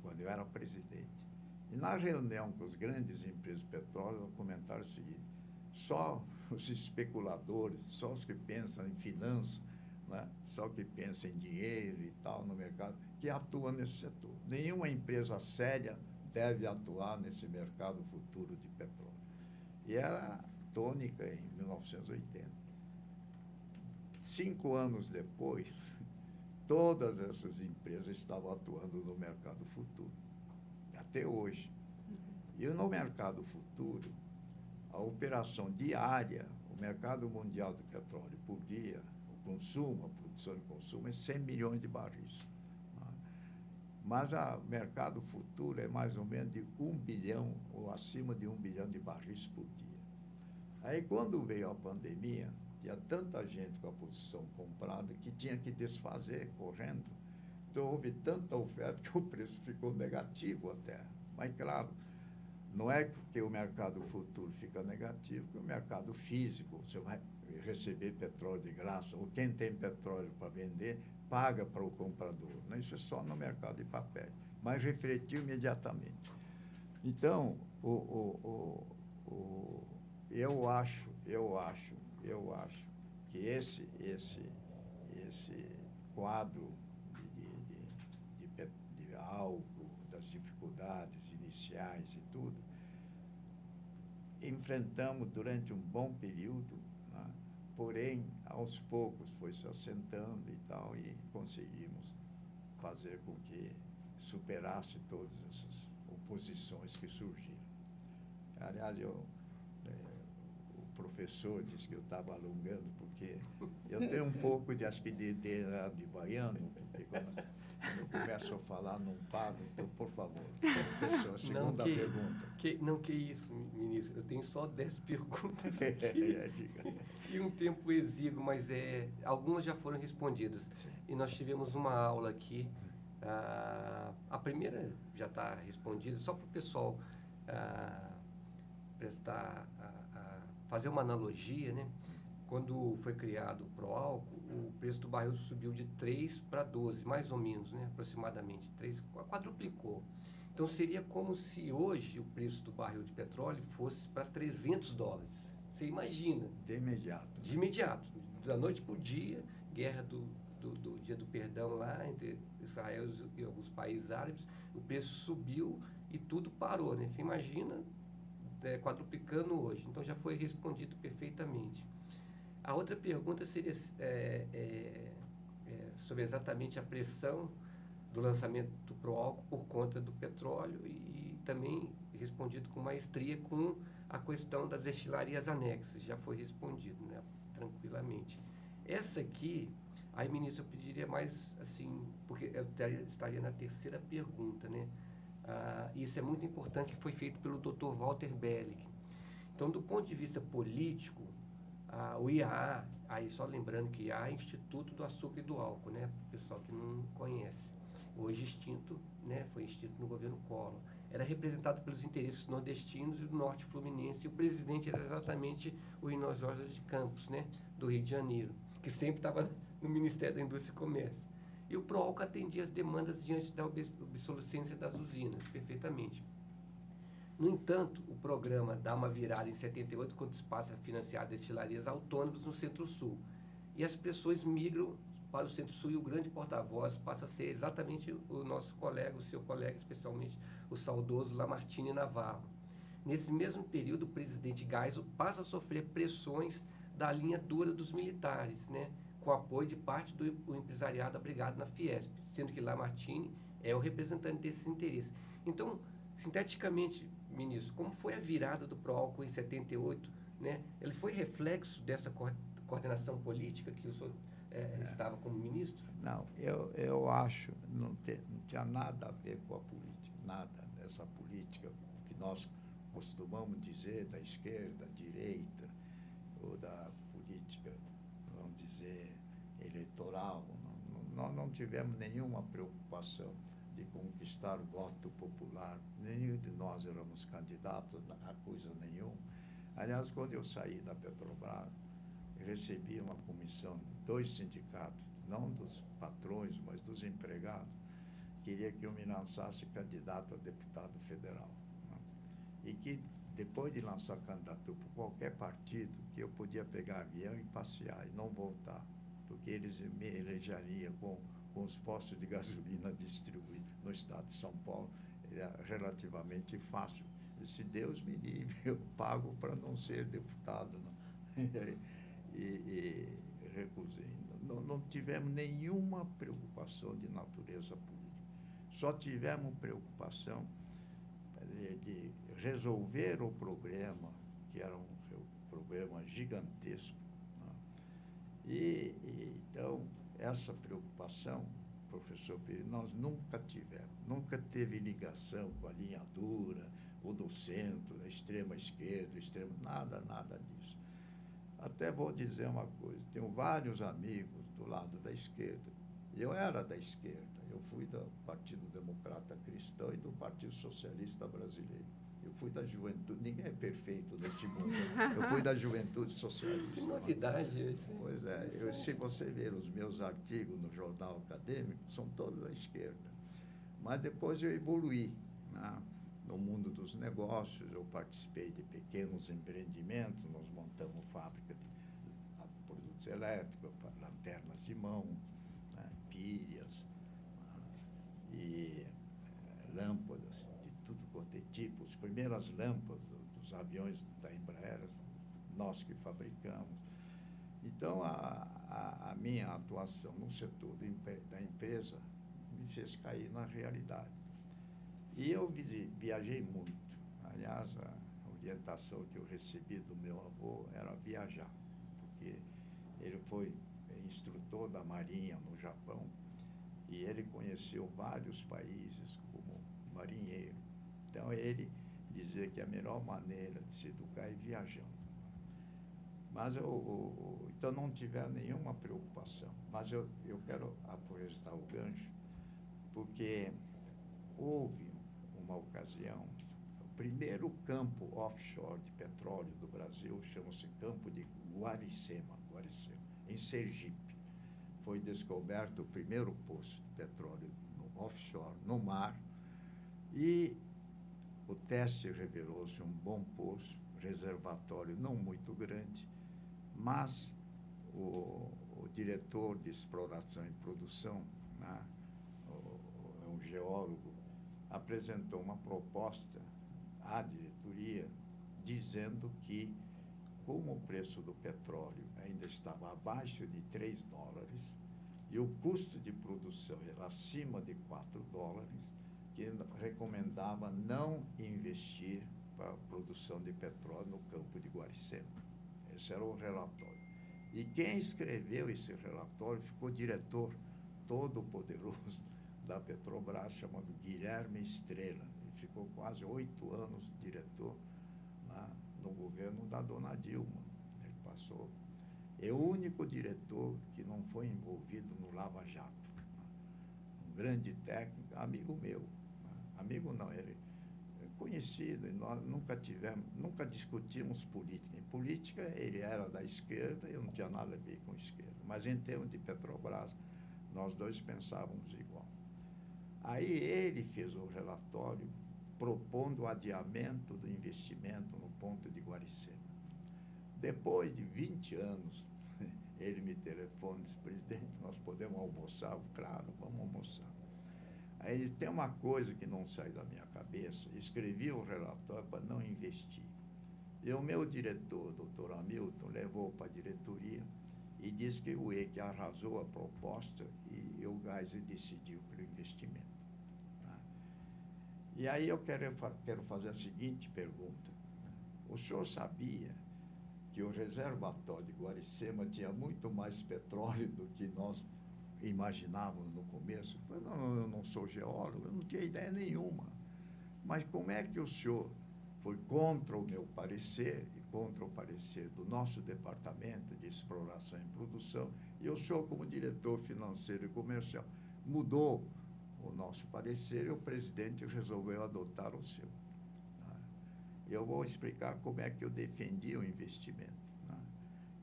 quando eu era presidente. E na reunião com as grandes empresas de petróleo, eu comentaram o seguinte: só os especuladores, só os que pensam em finanças, né, só que pensam em dinheiro e tal no mercado, que atuam nesse setor. Nenhuma empresa séria deve atuar nesse mercado futuro de petróleo. E era tônica em 1980. 5 anos depois, todas essas empresas estavam atuando no mercado futuro, até hoje. E no mercado futuro, a operação diária, o mercado mundial de petróleo por dia, o consumo, a produção e consumo é 100 milhões de barris. Mas o mercado futuro é mais ou menos de 1 bilhão ou acima de 1 bilhão de barris por dia. Aí, quando veio a pandemia, tinha tanta gente com a posição comprada que tinha que desfazer correndo. Então, houve tanta oferta que o preço ficou negativo até. Mas, claro, não é porque o mercado futuro fica negativo, que o mercado físico, você vai receber petróleo de graça, ou quem tem petróleo para vender, paga para o comprador. Né? Isso é só no mercado de papel, mas refletiu imediatamente. Então, eu acho que esse quadro de álcool, das dificuldades iniciais e tudo, enfrentamos durante um bom período, né? Porém, aos poucos foi se assentando e tal, e conseguimos fazer com que superasse todas essas oposições que surgiram. Aliás, o professor disse que eu estava alongando, porque eu tenho um pouco de, acho que de baiano, porque quando eu começo a falar, não paro. Então, por favor, professor, a segunda pergunta. Que isso, ministro. Eu tenho só 10 perguntas aqui. E um tempo exíguo, mas algumas já foram respondidas. Sim. E nós tivemos uma aula aqui. A primeira já está respondida, só para o pessoal fazer uma analogia, né? Quando foi criado o Proálcool, o preço do barril subiu de 3 para 12, mais ou menos, né? Aproximadamente, quadruplicou. Então, seria como se hoje o preço do barril de petróleo fosse para $300. Você imagina? De imediato. Né? De imediato. Da noite para o dia, guerra do Dia do Perdão lá entre Israel e alguns países árabes, o preço subiu e tudo parou, né? Você imagina quadruplicando hoje. Então, já foi respondido perfeitamente. A outra pergunta seria sobre exatamente a pressão do lançamento do Proálcool por conta do petróleo e também respondido com maestria com a questão das destilarias anexas. Já foi respondido, né, tranquilamente. Essa aqui, aí, ministro, eu pediria mais, assim, porque eu estaria na terceira pergunta, né? Isso é muito importante, que foi feito pelo Dr. Walter Bellick. Então, do ponto de vista político, o IAA, aí só lembrando que IAA é Instituto do Açúcar e do Álcool, né? Para o pessoal que não conhece. Hoje extinto, né? Foi extinto no governo Collor. Era representado pelos interesses nordestinos e do norte fluminense, e o presidente era exatamente o Hino Jorge de Campos, né? Do Rio de Janeiro, que sempre estava no Ministério da Indústria e Comércio. E o Proálcool atendia as demandas diante da obsolescência das usinas, perfeitamente. No entanto, o programa dá uma virada em 78, quando se passa a financiar destilarias autônomas no Centro-Sul. e as pessoas migram para o Centro-Sul e o grande porta-voz passa a ser exatamente o nosso colega, o seu colega, especialmente o saudoso Lamartine Navarro. Nesse mesmo período, o presidente Geisel passa a sofrer pressões da linha dura dos militares, né, com apoio de parte do empresariado abrigado na Fiesp, sendo que Lamartine é o representante desses interesses. Então, sinteticamente, ministro, como foi a virada do Proálcool em 78, né? Ele foi reflexo dessa coordenação política que o senhor estava como ministro? Não, eu acho não tinha nada a ver com a política, nada dessa política que nós costumamos dizer da esquerda, direita, ou da política, vamos dizer, eleitoral. Nós não tivemos nenhuma preocupação de conquistar voto popular. Nenhum de nós éramos candidatos a coisa nenhuma. Aliás, quando eu saí da Petrobras, eu recebi uma comissão de 2 sindicatos, não dos patrões, mas dos empregados, queria que eu me lançasse candidato a deputado federal, né? E que, depois de lançar candidatura por qualquer partido, que eu podia pegar avião e passear e não voltar, porque eles me elegeriam com os postos de gasolina distribuídos no estado de São Paulo. Era relativamente fácil. E se Deus me livre, eu pago para não ser deputado, né? E recusei. Não tivemos nenhuma preocupação de natureza política. Só tivemos preocupação de resolver o problema, que era um problema gigantesco, né? Então, essa preocupação, professor Pires, nós nunca tivemos, nunca teve ligação com a linha dura, ou do centro, da extrema esquerda, nada disso. Até vou dizer uma coisa, tenho vários amigos do lado da esquerda. Eu era da esquerda, eu fui do Partido Democrata Cristão e do Partido Socialista Brasileiro. Eu fui da juventude, ninguém é perfeito neste mundo, eu fui da juventude socialista. Que novidade isso. Pois é, se você ver os meus artigos no jornal acadêmico, são todos da esquerda. Mas depois eu evoluí, né? No mundo dos negócios, eu participei de pequenos empreendimentos, nós montamos fábrica de produtos elétricos, lanternas de mão, né, pilhas, e lâmpadas de tudo quanto é tipo. As primeiras lâmpadas dos aviões da Embraer, nós que fabricamos. Então, a minha atuação no setor da empresa me fez cair na realidade. E eu viajei muito. Aliás, a orientação que eu recebi do meu avô era viajar, porque ele foi instrutor da Marinha no Japão e ele conheceu vários países como marinheiro. Então, ele dizia que a melhor maneira de se educar é viajando. Mas então não tive nenhuma preocupação. Mas eu quero aproveitar o gancho, porque houve uma ocasião, o primeiro campo offshore de petróleo do Brasil chama-se Campo de Guaricema, em Sergipe. Foi descoberto o primeiro poço de petróleo offshore, no mar, e o teste revelou-se um bom poço, reservatório não muito grande, mas o diretor de exploração e produção, né, um geólogo, apresentou uma proposta à diretoria dizendo que, como o preço do petróleo ainda estava abaixo de $3 e o custo de produção era acima de $4, que ele recomendava não investir para a produção de petróleo no Campo de Guaricema. Esse era o relatório. E quem escreveu esse relatório ficou diretor todo-poderoso da Petrobras, chamado Guilherme Estrela. Ele ficou quase 8 anos diretor lá no governo da dona Dilma. Ele passou. É o único diretor que não foi envolvido no Lava Jato. Um grande técnico, amigo meu. Amigo não, ele é conhecido, e nós nunca discutimos política. Em política, ele era da esquerda e eu não tinha nada a ver com a esquerda. Mas em termos de Petrobras, nós dois pensávamos igual. Aí ele fez o relatório propondo o adiamento do investimento no ponto de Guaricema. Depois de 20 anos, Ele me telefona e disse: presidente, nós podemos almoçar? Eu, claro, vamos almoçar. Aí ele tem uma coisa que não sai da minha cabeça, escrevi o relatório para não investir. E o meu diretor, doutor Hamilton, levou para a diretoria e disse que o EIC arrasou a proposta e o Geisel decidiu pelo investimento. Tá? E aí eu quero fazer a seguinte pergunta. O senhor sabia que o reservatório de Guaricema tinha muito mais petróleo do que nós imaginávamos no começo? Eu falei: não, eu não sou geólogo, eu não tinha ideia nenhuma. Mas como é que o senhor foi contra o meu parecer e contra o parecer do nosso departamento de exploração e produção, e o senhor, como diretor financeiro e comercial, mudou o nosso parecer e o presidente resolveu adotar o seu? Tá? Eu vou explicar como é que eu defendi o investimento. Tá?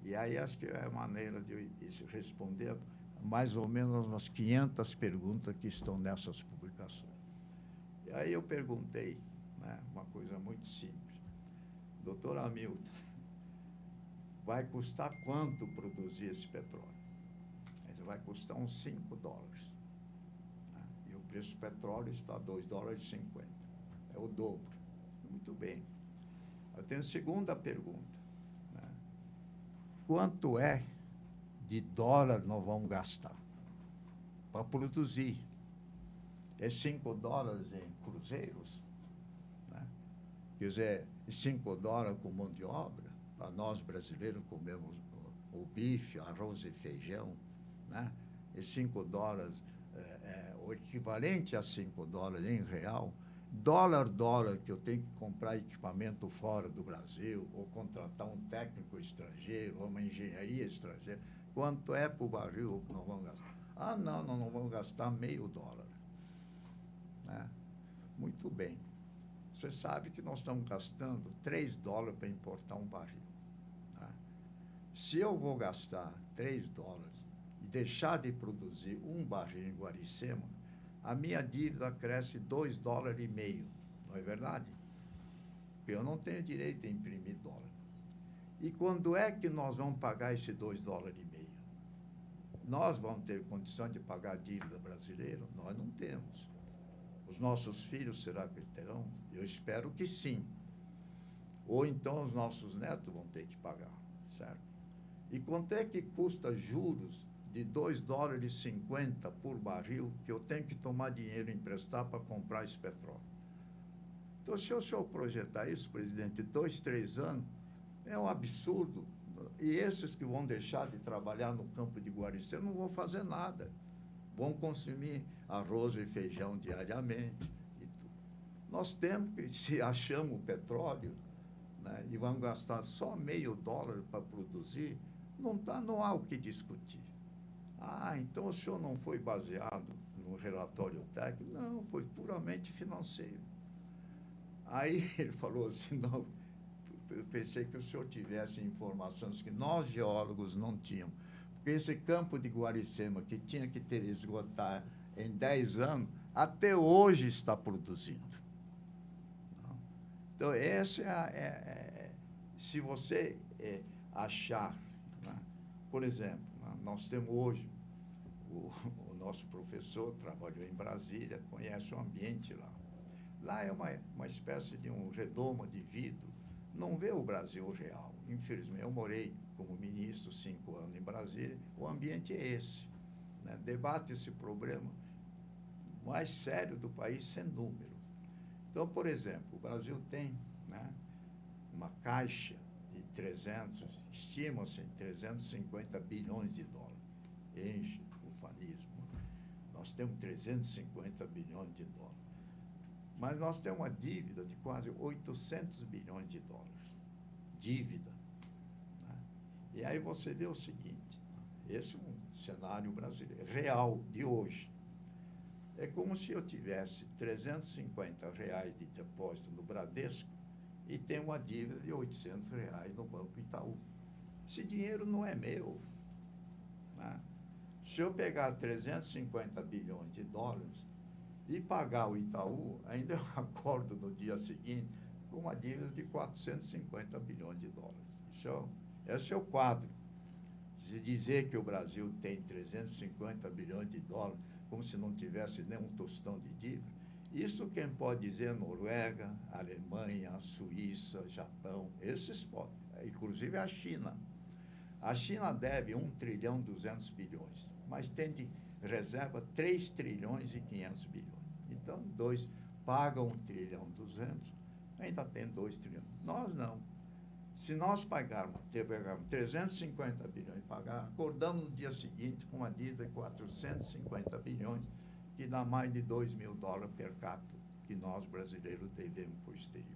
E aí acho que é a maneira de responder mais ou menos umas 500 perguntas que estão nessas publicações. E aí eu perguntei, né, uma coisa muito simples: doutor Hamilton, vai custar quanto produzir esse petróleo? Ele vai custar uns $5. Né? E o preço do petróleo está a $2,50. É o dobro. Muito bem. Eu tenho a segunda pergunta. Né? Quanto é de dólar nós vamos gastar para produzir? É $5 em cruzeiros? Né? Quer dizer, $5 com mão de obra? Para nós brasileiros comemos o bife, arroz e feijão, né? E $5, o equivalente a $5 em real. Dólar que eu tenho que comprar equipamento fora do Brasil, ou contratar um técnico estrangeiro, ou uma engenharia estrangeira. Quanto é para o barril que nós vamos gastar? Ah, não vamos gastar $0,5. Né? Muito bem. Você sabe que nós estamos gastando $3 para importar um barril. Tá? Se eu vou gastar $3 e deixar de produzir um barril em Guaricema, a minha dívida cresce $2,5. Não é verdade? Porque eu não tenho direito a imprimir dólar. E quando é que nós vamos pagar esse $2,5? Nós vamos ter condição de pagar a dívida brasileira? Nós não temos. Os nossos filhos, será que terão? Eu espero que sim. Ou então os nossos netos vão ter que pagar, certo? E quanto é que custa juros de $2,50 por barril que eu tenho que tomar dinheiro emprestado para comprar esse petróleo? Então, se o senhor projetar isso, presidente, 2, 3 anos, é um absurdo. E esses que vão deixar de trabalhar no campo de Guaricema não vão fazer nada. Vão consumir arroz e feijão diariamente e tudo. Nós temos que, se achamos petróleo, né, e vamos gastar só $0,5 para produzir, não há o que discutir. Ah, então o senhor não foi baseado no relatório técnico? Não, foi puramente financeiro. Aí ele falou assim: não, eu pensei que o senhor tivesse informações que nós geólogos não tínhamos. Porque esse campo de Guaricema, que tinha que ter esgotar em 10 anos, até hoje está produzindo. Então, essa se você achar, né? Por exemplo, né? Nós temos hoje, o nosso professor trabalhou em Brasília, conhece o ambiente lá. Lá é uma espécie de um redomo de vidro, não vê o Brasil real. Infelizmente, eu morei como ministro 5 anos em Brasília, o ambiente é esse. Né? Debate esse problema mais sério do país, sem número. Então, por exemplo, o Brasil tem, né, uma caixa de estima-se $350 bilhões. Enche o fanismo. Nós temos $350 bilhões. Mas nós temos uma dívida de quase $800 bilhões. Dívida. Né? E aí você vê o seguinte: esse é um cenário brasileiro, real, de hoje. É como se eu tivesse R$350 de depósito no Bradesco e tenho uma dívida de R$800 no Banco Itaú. Esse dinheiro não é meu. Né? Se eu pegar $350 bilhões e pagar o Itaú, ainda eu acordo no dia seguinte com uma dívida de $450 bilhões. Esse é o quadro. Se dizer que o Brasil tem 350 bilhões de dólares, como se não tivesse nem um tostão de dívida, isso quem pode dizer é Noruega, Alemanha, Suíça, Japão, esses podem, inclusive a China. A China deve 1 trilhão 200 bilhões, mas tem de reserva 3 trilhões e 500 bilhões. Então, dois pagam 1 trilhão 200, ainda tem 2 trilhões. Nós não. Se nós pagarmos 350 bilhões e pagar, acordamos no dia seguinte com uma dívida de 450 bilhões, que dá mais de 2 mil dólares per capita, que nós brasileiros devemos para o exterior.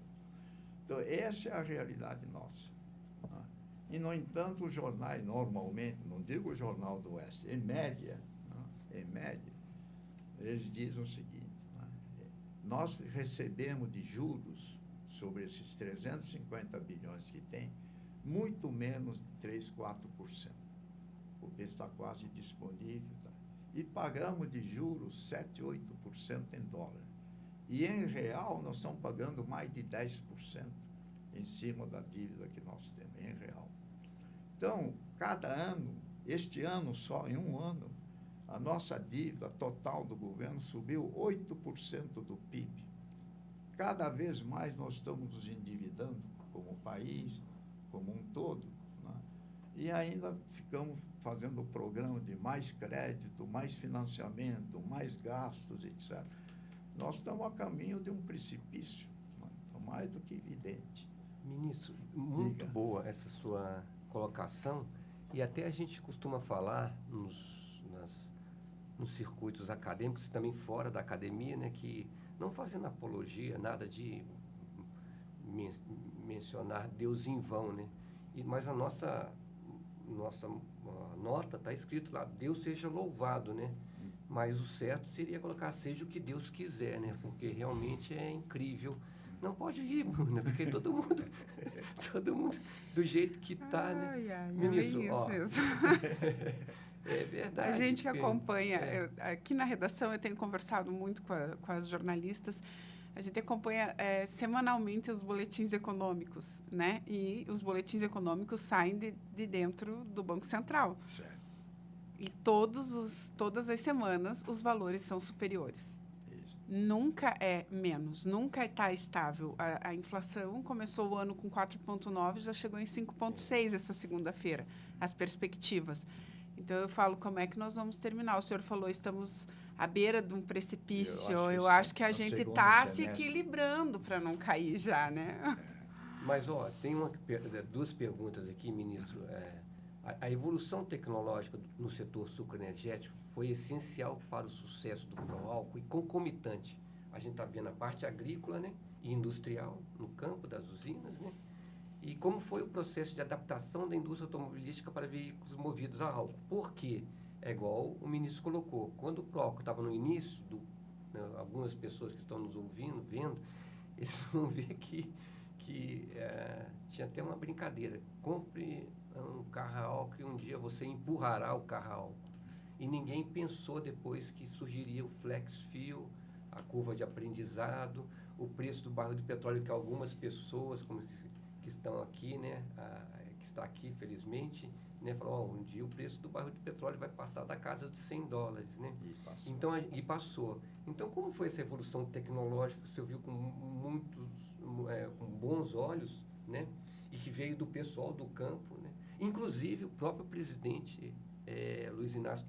Então, essa é a realidade nossa. Né? E, no entanto, os jornais, normalmente, não digo o Jornal do Oeste, em média, eles dizem o seguinte, né? Nós recebemos de juros sobre esses 350 bilhões que tem, muito menos de 3, 4%, porque está quase disponível. Tá? E pagamos de juros 7, 8% em dólar. E em real, nós estamos pagando mais de 10% em cima da dívida que nós temos, em real. Então, cada ano, este ano só, em um ano, a nossa dívida total do governo subiu 8% do PIB. Cada vez mais nós estamos nos endividando como país, como um todo, né? E ainda ficamos fazendo o programa de mais crédito, mais financiamento, mais gastos, etc. Nós estamos a caminho de um precipício, né? Então, mais do que evidente. Ministro, muito Diga. boa essa sua colocação, e até a gente costuma falar nos circuitos acadêmicos, também fora da academia, né, que não fazendo apologia, nada de mencionar Deus em vão, né? Mas a nossa nota está escrito lá, Deus seja louvado, né? Mas o certo seria colocar seja o que Deus quiser, né? Porque realmente é incrível. Não pode rir, né? Porque todo mundo do jeito que está, né? Ministro, Ministro, é isso mesmo. É verdade. A gente porque, acompanha, aqui na redação eu tenho conversado muito com as jornalistas, a gente acompanha semanalmente os boletins econômicos, né? E os boletins econômicos saem de dentro do Banco Central. Certo. E todas as semanas os valores são superiores. Isso. Nunca é menos, nunca está estável. A inflação começou o ano com 4,9, já chegou em 5,6 essa segunda-feira, as perspectivas. Então, eu falo, como é que nós vamos terminar? O senhor falou, estamos à beira de um precipício. Eu acho que a gente está se equilibrando para não cair já, né? Mas, tem duas perguntas aqui, ministro. A evolução tecnológica no setor sucroenergético foi essencial para o sucesso do Proálcool e concomitante. A gente está vendo a parte agrícola, né, e industrial, no campo das usinas, né? E como foi o processo de adaptação da indústria automobilística para veículos movidos a álcool? Por quê? É igual o ministro colocou. Quando o Proálcool estava no início, algumas pessoas que estão nos ouvindo, vendo, eles vão ver que tinha até uma brincadeira. Compre um carro a álcool e um dia você empurrará o carro a álcool. E ninguém pensou depois que surgiria o flex fuel, a curva de aprendizado, o preço do barril de petróleo que algumas pessoas, como que estão aqui, né, que está aqui, felizmente, né, falou, um dia o preço do barril de petróleo vai passar da casa de $100, né? E passou. Então, como foi essa evolução tecnológica que o senhor viu com com bons olhos, né? E que veio do pessoal do campo, né? Inclusive, o próprio presidente Luiz Inácio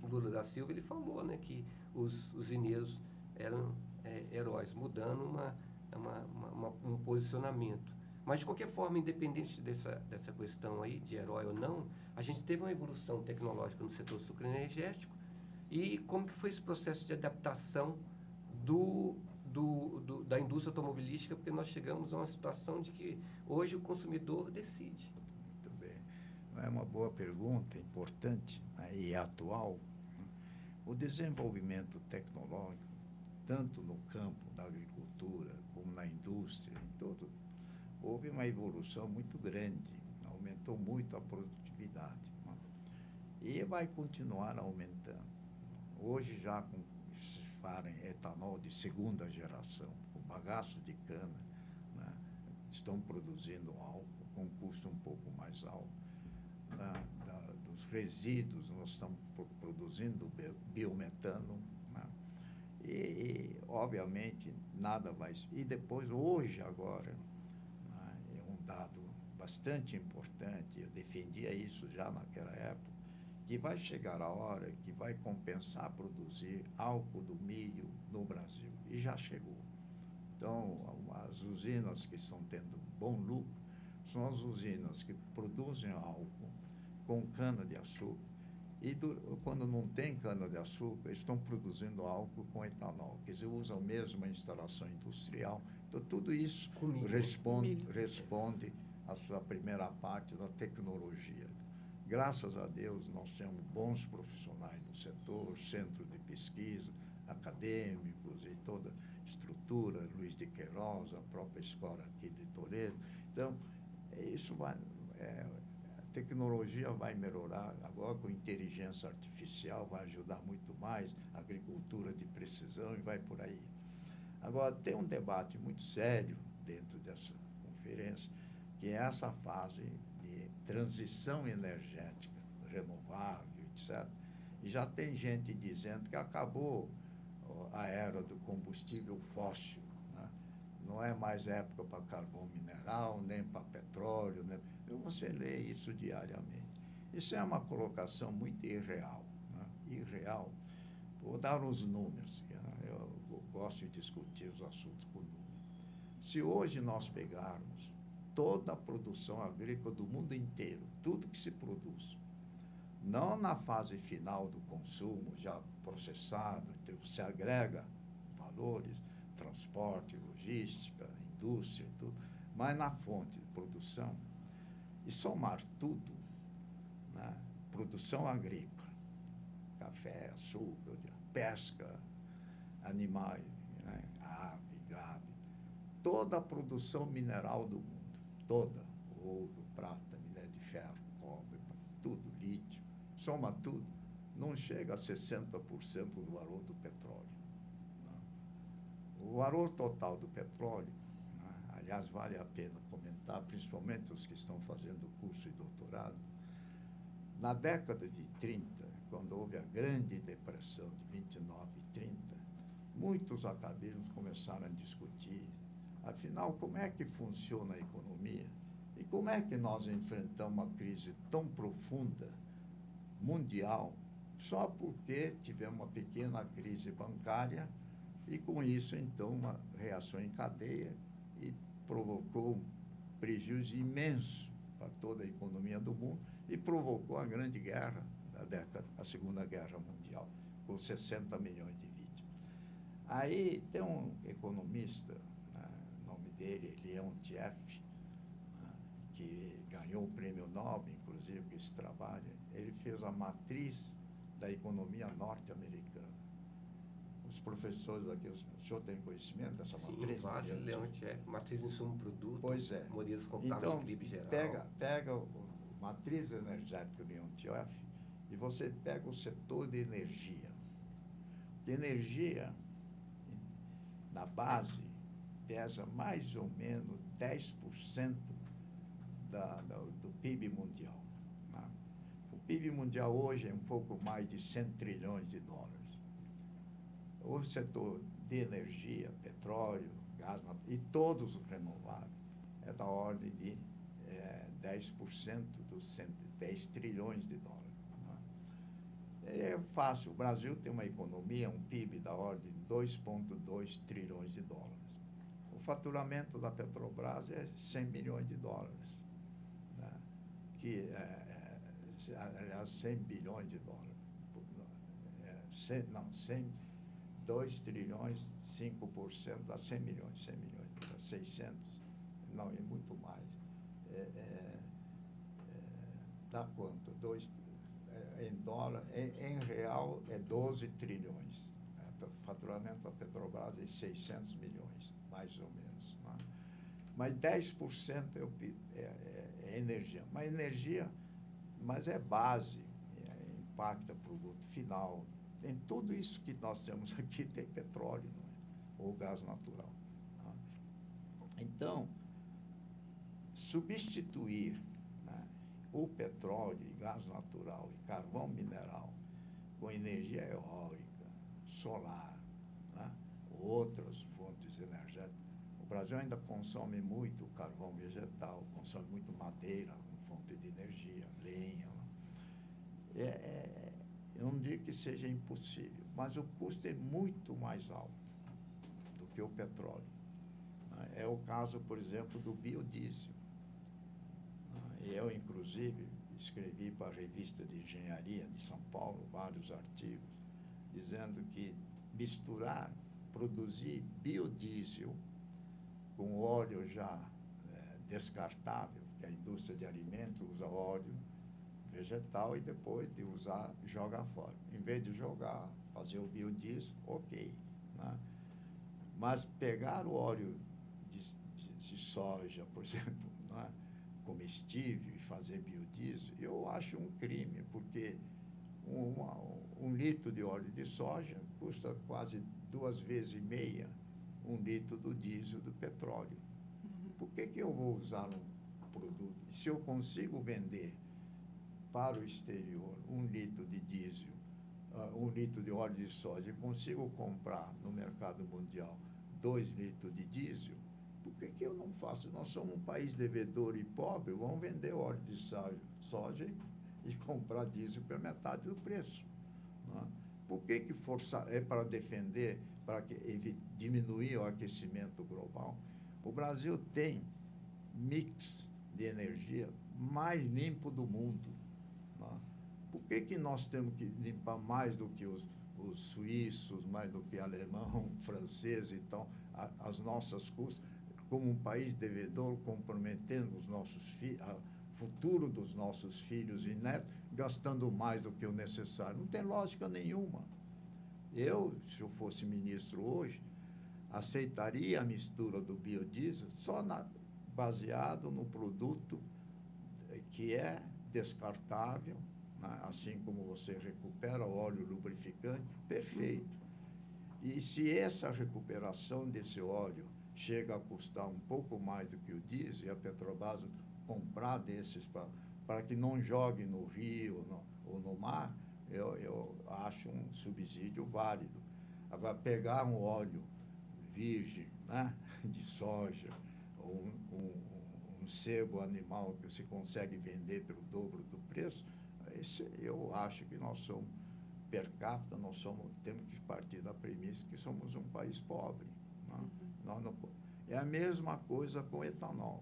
Lula da Silva, ele falou, né, que os usineiros eram heróis, mudando um posicionamento. Mas, de qualquer forma, independente dessa questão aí, de herói ou não, a gente teve uma evolução tecnológica no setor sucroenergético. E como que foi esse processo de adaptação da indústria automobilística? Porque nós chegamos a uma situação de que hoje o consumidor decide. Muito bem. É uma boa pergunta, importante, né, e atual. O desenvolvimento tecnológico, tanto no campo da agricultura, como na indústria, em todo, houve uma evolução muito grande, aumentou muito a produtividade, né? E vai continuar aumentando. Hoje já se fala em etanol de segunda geração, o bagaço de cana, né? Estão produzindo álcool com um custo um pouco mais alto, do os resíduos, nós estamos produzindo biometano, né? Obviamente, nada vai... E depois, hoje, agora, né, é um dado bastante importante, eu defendia isso já naquela época, que vai chegar a hora que vai compensar produzir álcool do milho no Brasil. E já chegou. Então, as usinas que estão tendo bom lucro são as usinas que produzem álcool com cana-de-açúcar. E quando não tem cana-de-açúcar, estão produzindo álcool com etanol. Quer dizer, usam a mesma instalação industrial. Então, tudo isso responde à sua primeira parte da tecnologia. Graças a Deus, nós temos bons profissionais no setor, centros de pesquisa, acadêmicos e toda a estrutura, Luiz de Queiroz, a própria escola aqui de Toledo. Então, isso vai... a tecnologia vai melhorar, agora com inteligência artificial vai ajudar muito mais, a agricultura de precisão e vai por aí. Agora, tem um debate muito sério dentro dessa conferência, que é essa fase de transição energética, renovável, etc. E já tem gente dizendo que acabou a era do combustível fóssil, né? Não é mais época para carvão mineral, nem para petróleo, né? Você lê isso diariamente. Isso é uma colocação muito irreal, né? Irreal. Vou dar os números, eu gosto de discutir os assuntos com números. Se hoje nós pegarmos toda a produção agrícola do mundo inteiro, tudo que se produz, não na fase final do consumo, já processado, você agrega valores, transporte, logística, indústria, tudo, mas na fonte de produção, e somar tudo, né? Produção agrícola, café, açúcar, pesca, animais, né? Ave, gado, toda a produção mineral do mundo, toda, ouro, prata, minério de ferro, cobre, tudo, lítio, soma tudo, não chega a 60% do valor do petróleo. Né? O valor total do petróleo, né? Aliás, vale a pena comentar, principalmente os que estão fazendo curso e doutorado, na década de 30, quando houve a grande depressão de 29 e 30, muitos acadêmicos começaram a discutir, afinal, como é que funciona a economia e como é que nós enfrentamos uma crise tão profunda, mundial, só porque tivemos uma pequena crise bancária e, com isso, então, uma reação em cadeia e provocou um prejuízo imenso para toda a economia do mundo e provocou a grande guerra a Segunda Guerra Mundial, com 60 milhões de vítimas. Aí tem um economista, né, o nome dele é Leon Tief, né, que ganhou o prêmio Nobel, inclusive, com esse trabalho. Ele fez a matriz da economia norte-americana. Os professores aqui, o senhor tem conhecimento dessa matriz? Sim, Leon Tief, matriz insumo-produto, pois é. modelos contábeis de equilíbrio geral. Pega o matriz energética do Leon Tief e você pega o setor de energia. De energia, na base, pesa mais ou menos 10% do PIB mundial. Né? O PIB mundial hoje é um pouco mais de 100 trilhões de dólares. O setor de energia, petróleo, gás e todos os renováveis, é da ordem de 10% dos 110 trilhões de dólares. Né? É fácil, o Brasil tem uma economia, um PIB da ordem de 2,2 trilhões de dólares. O faturamento da Petrobras é 100 milhões de dólares, né? Aliás, 100 bilhões de dólares. 2 trilhões, 5% dá 100 milhões, dá 600, não, é muito mais. Dá quanto? Em dólar, em real, é 12 trilhões. O faturamento da Petrobras é 600 milhões, mais ou menos. Né? Mas 10% é energia. Mas é base, impacta produto final. Tem tudo isso que nós temos aqui, tem petróleo, não é? Ou gás natural. Tá? Então, substituir, né, o petróleo e gás natural e carvão mineral com energia eólica, solar, né? Outras fontes energéticas. O Brasil ainda consome muito carvão vegetal, consome muito madeira como fonte de energia, lenha. Eu não digo que seja impossível, mas o custo é muito mais alto do que o petróleo. É o caso, por exemplo, do biodiesel. Eu, inclusive, escrevi para a revista de engenharia de São Paulo vários artigos dizendo que produzir biodiesel com óleo já descartável, que a indústria de alimentos usa óleo vegetal e depois de usar, joga fora. Em vez de jogar, fazer o biodiesel, ok. Né? Mas pegar o óleo de soja, por exemplo, né? Comestível e fazer biodiesel, eu acho um crime, porque um litro de óleo de soja custa quase 2,5 vezes um litro do diesel do petróleo. Por que eu vou usar um produto? Se eu consigo vender para o exterior 1 litro de diesel, 1 litro de óleo de soja, e consigo comprar no mercado mundial 2 litros de diesel, por que eu não faço? Nós somos um país devedor e pobre, vamos vender óleo de soja e comprar diesel pela metade do preço. Não é? Por que forçar? É para defender, para diminuir o aquecimento global. O Brasil tem mix de energia mais limpo do mundo. Não é? Por que nós temos que limpar mais do que os suíços, mais do que alemão, francês e tal, as nossas custas, como um país devedor, comprometendo os nossos filhos, o futuro dos nossos filhos e netos, gastando mais do que o necessário? Não tem lógica nenhuma. Se eu fosse ministro hoje, aceitaria a mistura do biodiesel baseado no produto que é descartável, né? Assim como você recupera o óleo lubrificante, perfeito. E se essa recuperação desse óleo chega a custar um pouco mais do que o diesel, e a Petrobras comprar desses para que não jogue no rio ou no mar, eu acho um subsídio válido. Agora, pegar um óleo virgem, né, de soja, ou um sebo animal que você consegue vender pelo dobro do preço, eu acho que nós somos, per capita, temos que partir da premissa que somos um país pobre. É a mesma coisa com etanol.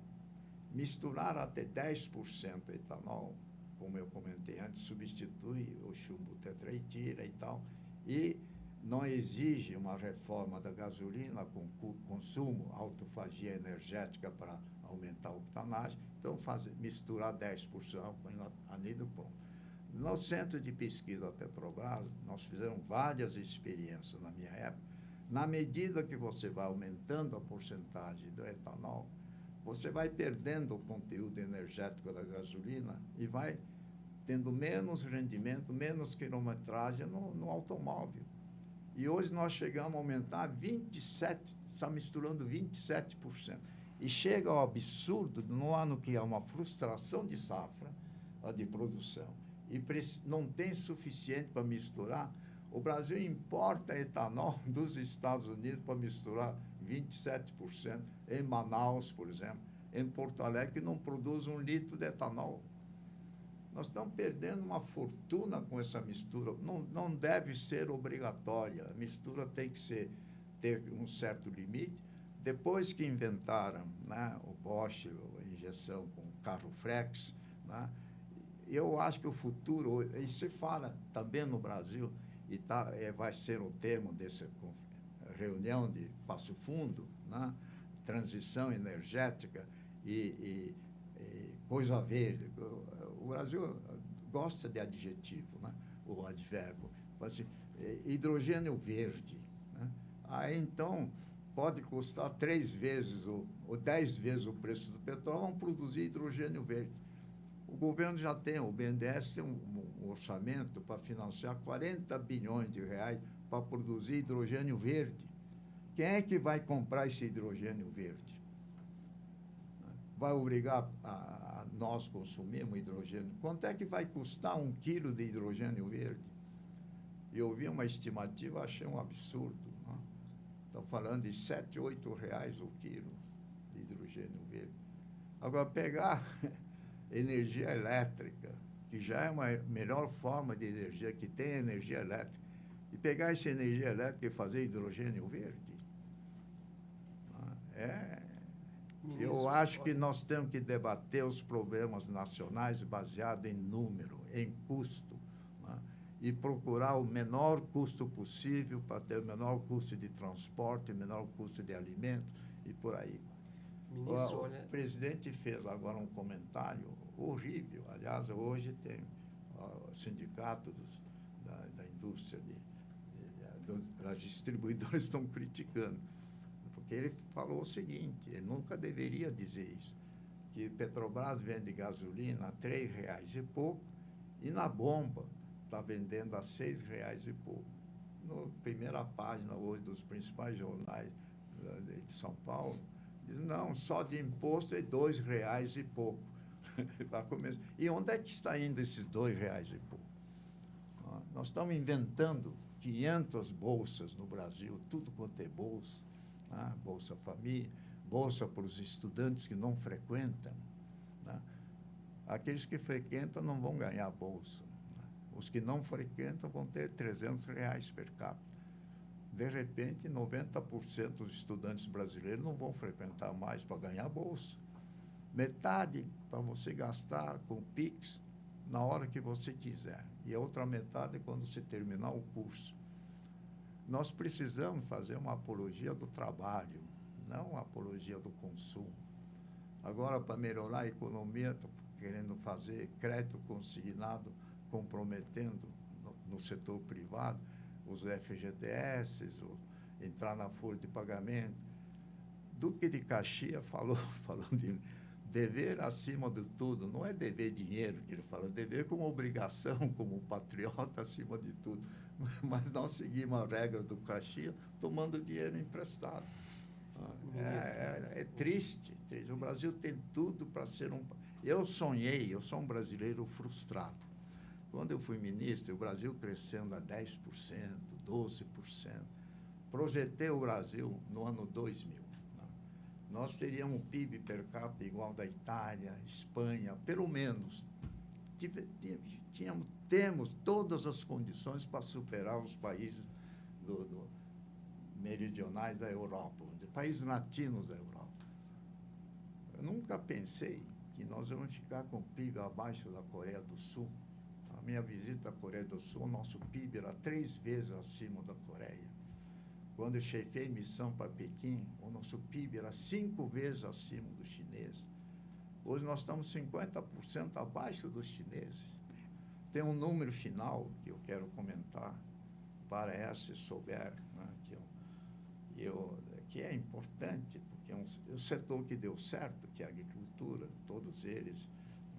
Misturar até 10% etanol, como eu comentei antes, substitui o chumbo tetraetila e tal, e não exige uma reforma da gasolina com consumo, autofagia energética para aumentar a octanagem. Então, misturar 10% com anidro, pronto. No centro de pesquisa da Petrobras, nós fizemos várias experiências na minha época. Na medida que você vai aumentando a porcentagem do etanol, você vai perdendo o conteúdo energético da gasolina e vai tendo menos rendimento, menos quilometragem no automóvel. E hoje nós chegamos a aumentar 27%, está misturando 27%. E chega ao absurdo, no ano que há uma frustração de safra, de produção, e não tem suficiente para misturar, o Brasil importa etanol dos Estados Unidos para misturar 27%. Em Manaus, por exemplo, em Porto Alegre, que não produz 1 litro de etanol. Nós estamos perdendo uma fortuna com essa mistura. Não deve ser obrigatória. A mistura tem que ter um certo limite. Depois que inventaram, né, o Bosch, a injeção com carro flex, né, eu acho que o futuro, e se fala também no Brasil, e vai ser o tema dessa reunião de Passo Fundo, né, transição energética e coisa verde. O Brasil gosta de adjetivo, né? O advérbio. Assim, hidrogênio verde. Né? Aí, então, pode custar 3 vezes ou 10 vezes o preço do petróleo, vão produzir hidrogênio verde. O governo já tem, o BNDES tem um orçamento para financiar 40 bilhões de reais para produzir hidrogênio verde. Quem é que vai comprar esse hidrogênio verde? vai obrigar a nós consumirmos hidrogênio. Quanto é que vai custar 1 quilo de hidrogênio verde? Eu vi uma estimativa, achei um absurdo. Né? Estão falando de R$7, R$8 o quilo de hidrogênio verde. Agora, pegar energia elétrica, que já é uma melhor forma de energia, que tem energia elétrica, e pegar essa energia elétrica e fazer hidrogênio verde, eu acho que nós temos que debater os problemas nacionais baseado em número, em custo, né? E procurar o menor custo possível para ter o menor custo de transporte, o menor custo de alimentos e por aí. Ministro, o presidente fez agora um comentário horrível. Aliás, hoje tem o sindicato da indústria, das distribuidoras estão criticando. Porque ele falou o seguinte, ele nunca deveria dizer isso, que Petrobras vende gasolina a R$3 e pouco e na bomba está vendendo a R$6 e pouco. Na primeira página hoje dos principais jornais de São Paulo, diz, não, só de imposto é R$2 e pouco. E onde é que está indo esses R$2 e pouco? Nós estamos inventando 500 bolsas no Brasil, tudo quanto é bolsa. Bolsa Família, bolsa para os estudantes que não frequentam. Né? Aqueles que frequentam não vão ganhar bolsa. Né? Os que não frequentam vão ter R$300 per capita. De repente, 90% dos estudantes brasileiros não vão frequentar mais para ganhar bolsa. Metade para você gastar com Pix na hora que você quiser. E a outra metade quando você terminar o curso. Nós precisamos fazer uma apologia do trabalho, não uma apologia do consumo. Agora, para melhorar a economia, estou querendo fazer crédito consignado, comprometendo no setor privado, os FGTS, entrar na folha de pagamento. Duque de Caxias falando de dever acima de tudo. Não é dever dinheiro que ele fala, dever como obrigação, como patriota acima de tudo. Mas nós seguimos a regra do Caxias tomando dinheiro emprestado. É triste. O Brasil tem tudo para ser um... Eu sou um brasileiro frustrado. Quando eu fui ministro, o Brasil crescendo a 10%, 12%. Projetei o Brasil no ano 2000. Nós teríamos um PIB per capita igual da Itália, Espanha, pelo menos. Temos todas as condições para superar os países meridionais da Europa, países latinos da Europa. Eu nunca pensei que nós vamos ficar com o PIB abaixo da Coreia do Sul. A minha visita à Coreia do Sul, o nosso PIB era 3 vezes acima da Coreia. Quando eu chefiei missão para Pequim, o nosso PIB era 5 vezes acima dos chineses. Hoje nós estamos 50% abaixo dos chineses. Tem um número final que eu quero comentar, parece, se souber, né, que é importante, porque é um setor que deu certo, que é a agricultura, todos eles,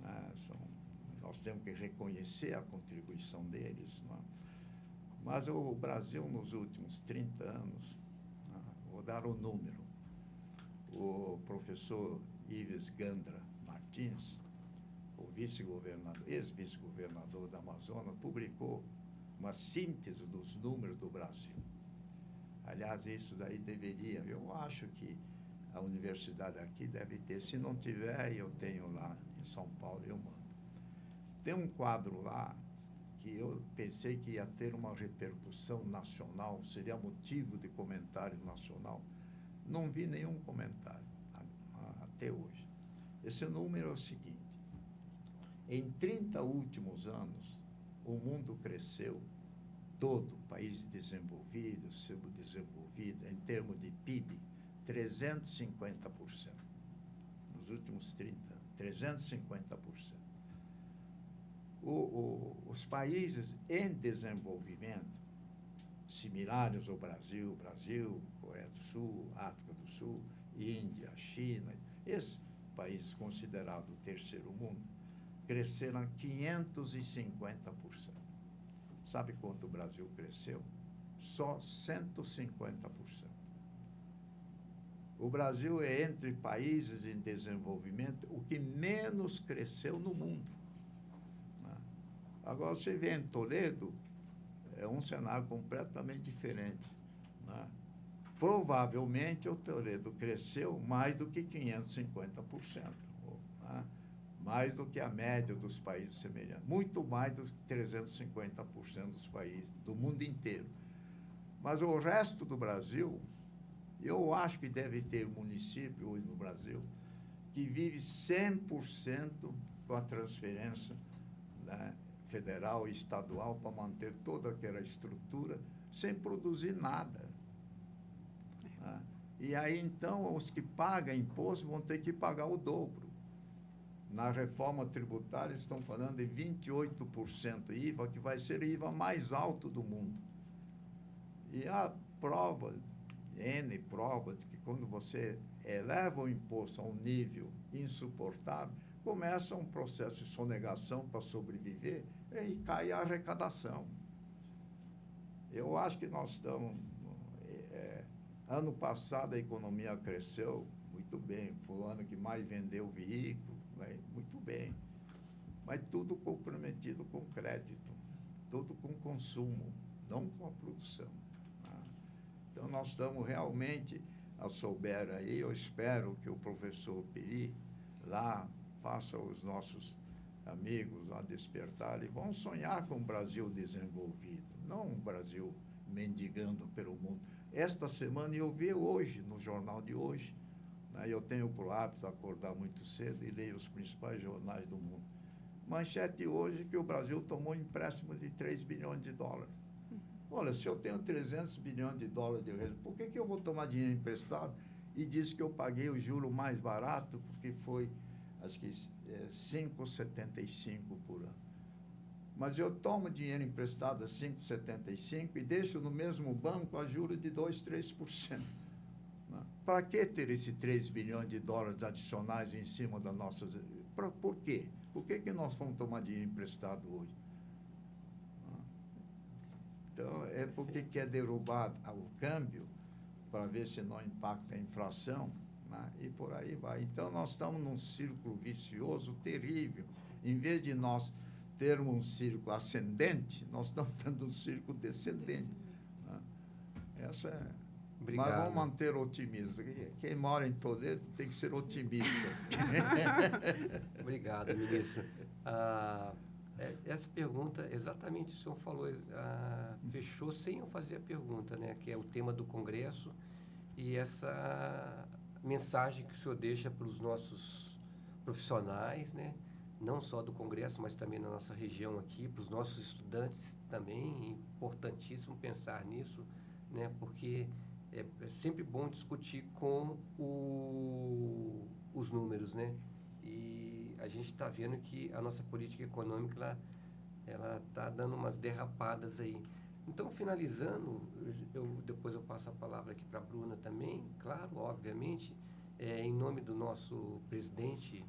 né, nós temos que reconhecer a contribuição deles. Né? Mas o Brasil, nos últimos 30 anos, né, vou dar o número, o professor Ives Gandra Martins, o ex-vice-governador da Amazônia, publicou uma síntese dos números do Brasil. Aliás, isso daí eu acho que a universidade aqui deve ter, se não tiver, eu tenho lá em São Paulo, eu mando. Tem um quadro lá que eu pensei que ia ter uma repercussão nacional, seria motivo de comentário nacional. Não vi nenhum comentário até hoje. Esse número é o seguinte: em 30 últimos anos, o mundo cresceu todo, país desenvolvido, subdesenvolvido, em termos de PIB, 350%. Nos últimos 30 anos, 350%. Os países em desenvolvimento, similares ao Brasil, Coreia do Sul, África do Sul, Índia, China, esses países considerados o terceiro mundo, cresceram 550%. Sabe quanto o Brasil cresceu? Só 150%. O Brasil é, entre países em desenvolvimento, o que menos cresceu no mundo. Agora, você vê em Toledo, é um cenário completamente diferente. Provavelmente, o Toledo cresceu mais do que 550%. Mais do que a média dos países semelhantes. Muito mais do que 350% dos países, do mundo inteiro. Mas o resto do Brasil... Eu acho que deve ter município hoje no Brasil que vive 100% com a transferência, né, federal e estadual para manter toda aquela estrutura sem produzir nada. Né? E aí, então, os que pagam imposto vão ter que pagar o dobro. Na reforma tributária, estão falando de 28% IVA, que vai ser o IVA mais alto do mundo. E a prova... N provas de que quando você eleva o imposto a um nível insuportável, começa um processo de sonegação para sobreviver e cai a arrecadação. Eu acho que nós estamos... ano passado a economia cresceu muito bem, foi o ano que mais vendeu veículo, né? Muito bem. Mas tudo comprometido com crédito, tudo com consumo, não com a produção. Então, nós estamos realmente a souber aí. Eu espero que o professor Peri lá faça os nossos amigos lá despertar e vão sonhar com um Brasil desenvolvido, não um Brasil mendigando pelo mundo. Esta semana eu vi hoje, no jornal de hoje, né, eu tenho por hábito acordar muito cedo e ler os principais jornais do mundo. Manchete hoje que o Brasil tomou empréstimo de 3 bilhões de dólares. Olha, se eu tenho 300 bilhões de dólares de reserva, por que eu vou tomar dinheiro emprestado? E diz que eu paguei o juro mais barato, porque foi, acho que, 5,75 por ano. Mas eu tomo dinheiro emprestado a 5,75 e deixo no mesmo banco a juros de 2%, 3%. Para que ter esse 3 bilhões de dólares adicionais em cima das nossas... Por quê? Por que nós vamos tomar dinheiro emprestado hoje? Então, é porque quer derrubar o câmbio para ver se não impacta a inflação, né? E por aí vai. Então, nós estamos num círculo vicioso terrível. Em vez de nós termos um círculo ascendente, nós estamos tendo um círculo descendente. Né? Essa é... Obrigado. Mas vamos manter o otimismo. Quem mora em Toledo tem que ser otimista. Obrigado, ministro. Essa pergunta, exatamente o que o senhor falou, fechou sem eu fazer a pergunta, né? Que é o tema do Congresso e essa mensagem que o senhor deixa para os nossos profissionais, né? Não só do Congresso, mas também na nossa região aqui, para os nossos estudantes também. É importantíssimo pensar nisso, né? Porque é sempre bom discutir com os números, né? E a gente está vendo que a nossa política econômica ela está dando umas derrapadas aí. Então, finalizando, depois eu passo a palavra aqui para a Bruna também, claro, obviamente, em nome do nosso presidente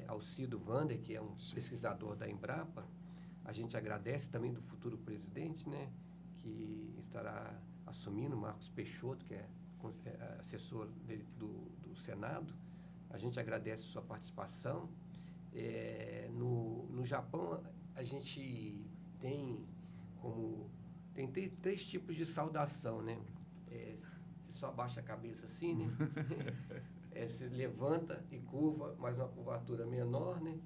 Alcido Vander, que é um pesquisador da Embrapa, a gente agradece também do futuro presidente, né, que estará assumindo, Marcos Peixoto, que é assessor do Senado. A gente agradece a sua participação. No Japão, a gente tem três tipos de saudação, né? Você só abaixa a cabeça assim, né? Se levanta e curva, mas numa curvatura menor, né?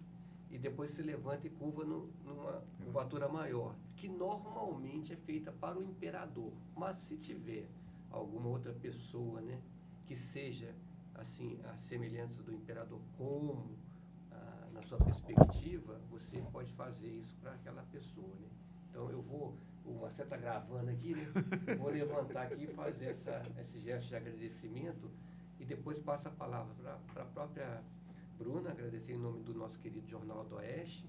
E depois se levanta e curva numa curvatura maior, que normalmente é feita para o imperador. Mas se tiver alguma outra pessoa, né, que seja assim, a semelhança do imperador, como, na sua perspectiva, você pode fazer isso para aquela pessoa, né? Então, o Marcelo está gravando aqui, né? Eu vou levantar aqui e fazer esse gesto de agradecimento e depois passo a palavra para a própria Bruna, agradecer em nome do nosso querido Jornal do Oeste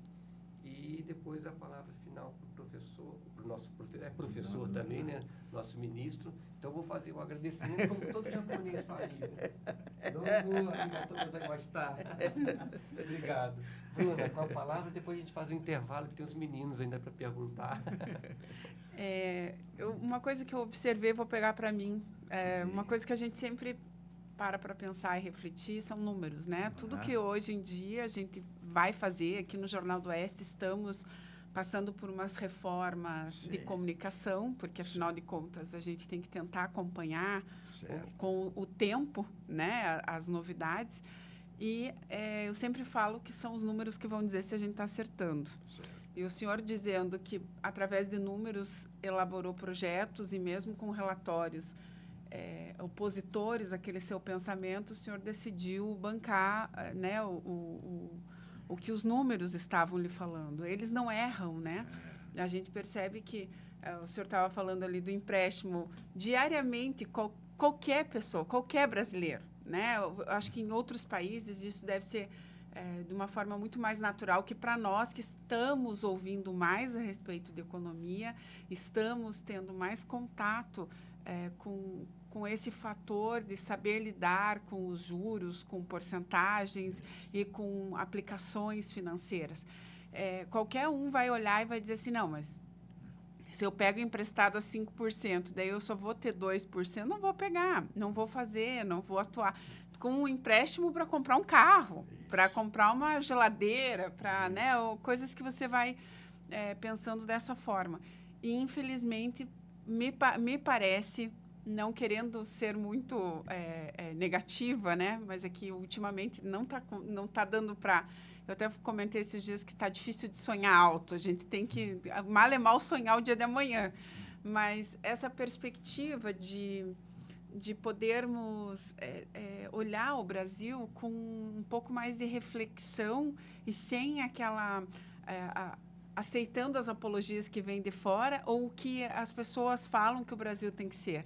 e depois a palavra final para o professor, para o nosso professor também, né? Nosso ministro. Então, eu vou fazer um agradecimento como todo japonês faria. Vamos gostar. Obrigado. Bruna, com a palavra, depois a gente faz um intervalo, que tem os meninos ainda para perguntar. Uma coisa que eu observei, vou pegar para mim, uma coisa que a gente sempre para pensar e refletir, são números, né? Tudo Uhum. que hoje em dia a gente vai fazer, aqui no Jornal do Oeste estamos passando por umas reformas de Sim. comunicação, porque, afinal Sim. de contas, a gente tem que tentar acompanhar Certo. com o tempo, né, as novidades. E eu sempre falo que são os números que vão dizer se a gente está acertando. Certo. E o senhor dizendo que, através de números, elaborou projetos e mesmo com relatórios opositores àquele seu pensamento, o senhor decidiu bancar né, o que os números estavam lhe falando. Eles não erram, né? A gente percebe que o senhor estava falando ali do empréstimo diariamente, qualquer pessoa, qualquer brasileiro, né? Eu acho que em outros países isso deve ser de uma forma muito mais natural que para nós que estamos ouvindo mais a respeito de economia, estamos tendo mais contato com esse fator de saber lidar com os juros, com porcentagens e com aplicações financeiras. Qualquer um vai olhar e vai dizer assim, não, mas se eu pego emprestado a 5%, daí eu só vou ter 2%, não vou pegar, não vou fazer, não vou atuar. Com um empréstimo para comprar um carro, para comprar uma geladeira, para coisas que você vai pensando dessa forma. E, infelizmente, me parece, não querendo ser muito negativa, né? Mas é que, ultimamente, não tá dando para... Eu até comentei esses dias que está difícil de sonhar alto. A gente tem que, mal é mal, sonhar o dia de amanhã. Mas essa perspectiva de podermos olhar o Brasil com um pouco mais de reflexão e sem aquela... aceitando as apologias que vêm de fora ou o que as pessoas falam que o Brasil tem que ser.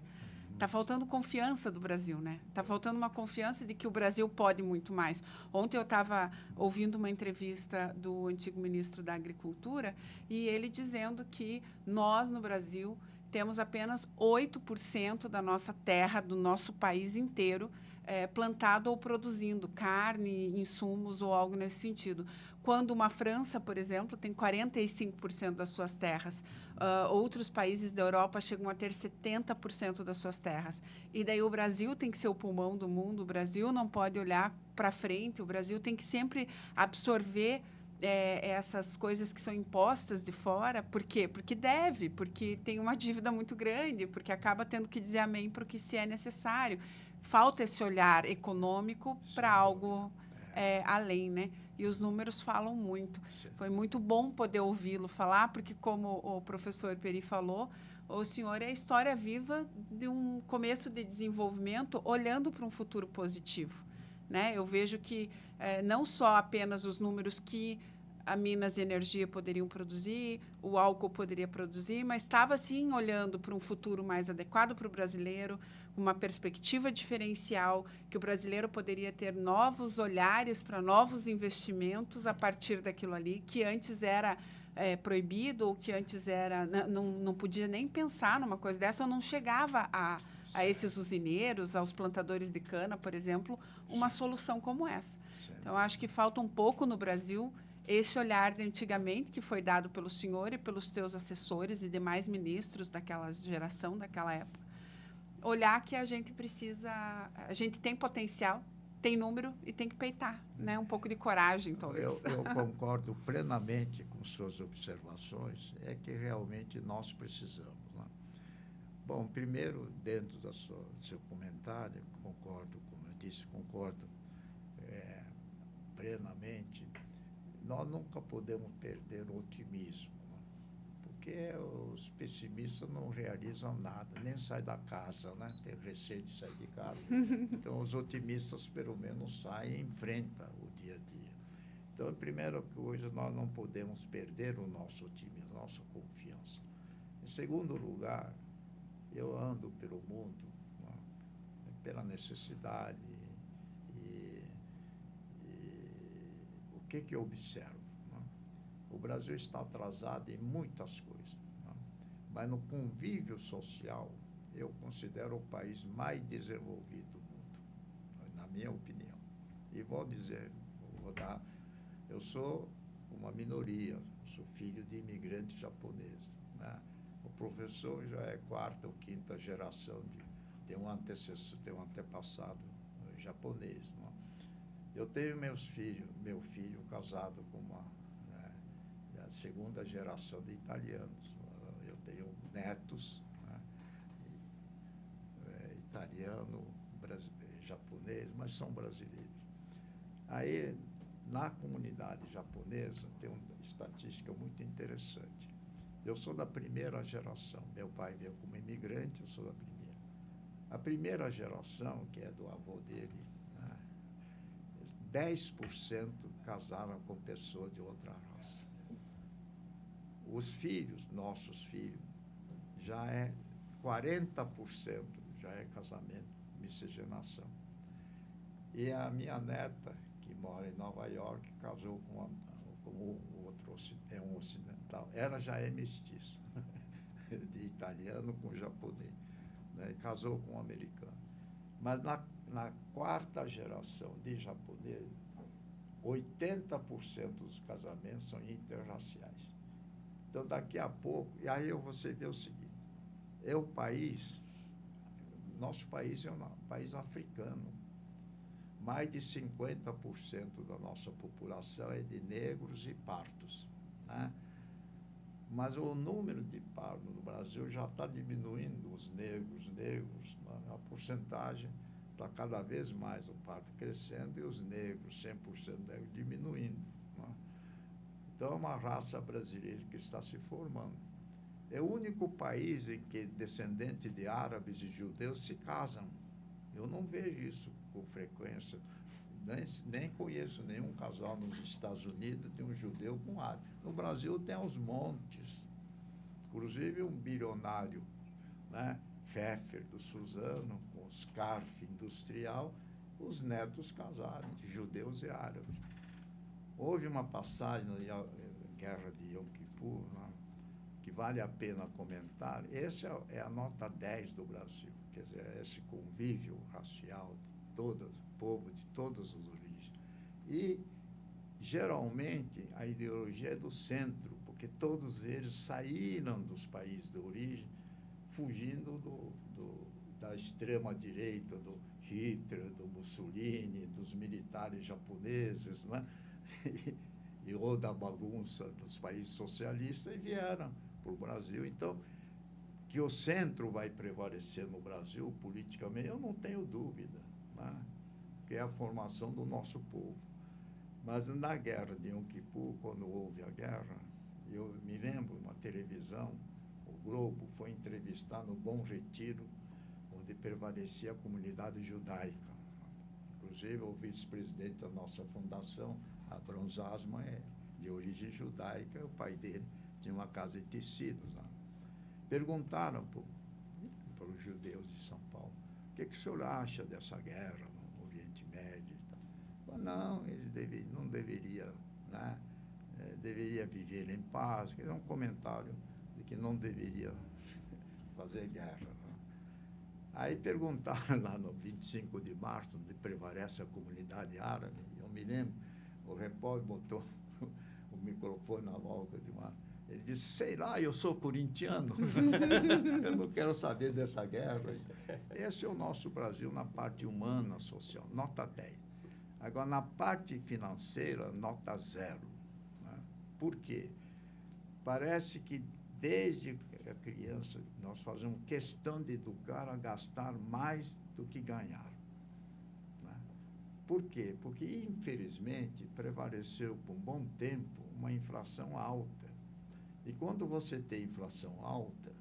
Está faltando confiança do Brasil, né? Está faltando uma confiança de que o Brasil pode muito mais. Ontem eu estava ouvindo uma entrevista do antigo ministro da Agricultura e ele dizendo que nós, no Brasil, temos apenas 8% da nossa terra, do nosso país inteiro, plantado ou produzindo carne, insumos ou algo nesse sentido. Quando uma França, por exemplo, tem 45% das suas terras. Outros países da Europa chegam a ter 70% das suas terras. E daí o Brasil tem que ser o pulmão do mundo, o Brasil não pode olhar para frente, o Brasil tem que sempre absorver essas coisas que são impostas de fora. Por quê? Porque deve, porque tem uma dívida muito grande, porque acaba tendo que dizer amém para o que se é necessário. Falta esse olhar econômico para algo além, né? E os números falam muito. Foi muito bom poder ouvi-lo falar, porque, como o professor Peri falou, o senhor é a história viva de um começo de desenvolvimento olhando para um futuro positivo, né? Eu vejo que não só apenas os números que a Minas Energia poderiam produzir, o álcool poderia produzir, mas estava, sim, olhando para um futuro mais adequado para o brasileiro, uma perspectiva diferencial, que o brasileiro poderia ter novos olhares para novos investimentos a partir daquilo ali, que antes era proibido, ou que antes era não podia nem pensar numa coisa dessa, ou não chegava a esses usineiros, aos plantadores de cana, por exemplo, uma solução como essa. Então, acho que falta um pouco no Brasil esse olhar de antigamente, que foi dado pelo senhor e pelos teus assessores e demais ministros daquela geração, daquela época. Olhar que a gente precisa... A gente tem potencial, tem número e tem que peitar, né? Um pouco de coragem, talvez. Eu concordo plenamente com suas observações, é que realmente nós precisamos, né? Bom, primeiro, dentro do seu comentário, concordo, como eu disse, concordo plenamente. Nós nunca podemos perder o otimismo, né? Porque os pessimistas não realizam nada, nem saem da casa, né? Tem receio de sair de casa. Então, os otimistas, pelo menos, saem e enfrentam o dia a dia. Então, a primeira coisa, nós não podemos perder o nosso otimismo, a nossa confiança. Em segundo lugar, eu ando pelo mundo, né, pela necessidade, e o que eu observo? Né? O Brasil está atrasado em muitas coisas, né? Mas no convívio social, eu considero o país mais desenvolvido do mundo, na minha opinião. E vou dizer, eu sou uma minoria, sou filho de imigrantes japoneses, né? O professor já é quarta ou quinta geração tem um antepassado japonês. Não? Eu tenho meu filho casado com a segunda geração de italianos. Eu tenho netos, né? Italiano, japonês, mas são brasileiros. Aí, na comunidade japonesa, tem uma estatística muito interessante. Eu sou da primeira geração. Meu pai veio como imigrante, eu sou da primeira. A primeira geração, que é do avô dele, né, 10% casaram com pessoas de outra raça. Os filhos, nossos filhos, já é 40%, já é casamento, miscigenação. E a minha neta, que mora em Nova York, casou com o outro, é um ocidental. Ela já é mestiça, de italiano com japonês, né? Casou com um americano. Mas na quarta geração de japonês, 80% dos casamentos são interraciais. Então, daqui a pouco, e aí você vê o seguinte, nosso país é um país africano. Mais de 50% da nossa população é de negros e partos, né? Mas o número de partos no Brasil já está diminuindo, os negros, a porcentagem está cada vez mais o parto crescendo e os negros, 100% negros, diminuindo, né? Então, é uma raça brasileira que está se formando. É o único país em que descendentes de árabes e judeus se casam. Eu não vejo isso com frequência. Nem conheço nenhum casal nos Estados Unidos de um judeu com árabe. No Brasil tem aos montes. Inclusive um bilionário, né, Pfeffer, do Suzano, com o Scarfe industrial, os netos casaram, de judeus e árabes. Houve uma passagem na Guerra de Yom Kippur, né, que vale a pena comentar. Essa é a nota 10 do Brasil, quer dizer, esse convívio racial de todos, povo de todas as origens. E, geralmente, a ideologia é do centro, porque todos eles saíram dos países de origem, fugindo da extrema-direita, do Hitler, do Mussolini, dos militares japoneses, né? ou da bagunça dos países socialistas, e vieram para o Brasil. Então, que o centro vai prevalecer no Brasil politicamente, eu não tenho dúvida, né? Que é a formação do nosso povo. Mas na guerra de Yom Kippur, quando houve a guerra, eu me lembro, na televisão, o Globo foi entrevistar no Bom Retiro, onde prevalecia a comunidade judaica. Inclusive, o vice-presidente da nossa fundação, Abrão Zasman, é de origem judaica, o pai dele tinha uma casa de tecidos lá. Perguntaram para os judeus de São Paulo, o que o senhor acha dessa guerra no Oriente Médio e tal? Falei, não, eles não deveriam, né? Deveria viver em paz. É um comentário de que não deveria fazer guerra. Né? Aí perguntaram lá no 25 de março, onde prevalece a comunidade árabe, eu me lembro, o repórter botou o microfone na volta de uma... Ele disse, sei lá, eu sou corintiano, eu não quero saber dessa guerra. Esse é o nosso Brasil na parte humana, social, nota 10. Agora, na parte financeira, nota 0. Né? Por quê? Parece que desde a criança nós fazemos questão de educar a gastar mais do que ganhar. Né? Por quê? Porque, infelizmente, prevaleceu por um bom tempo uma inflação alta. E quando você tem inflação alta,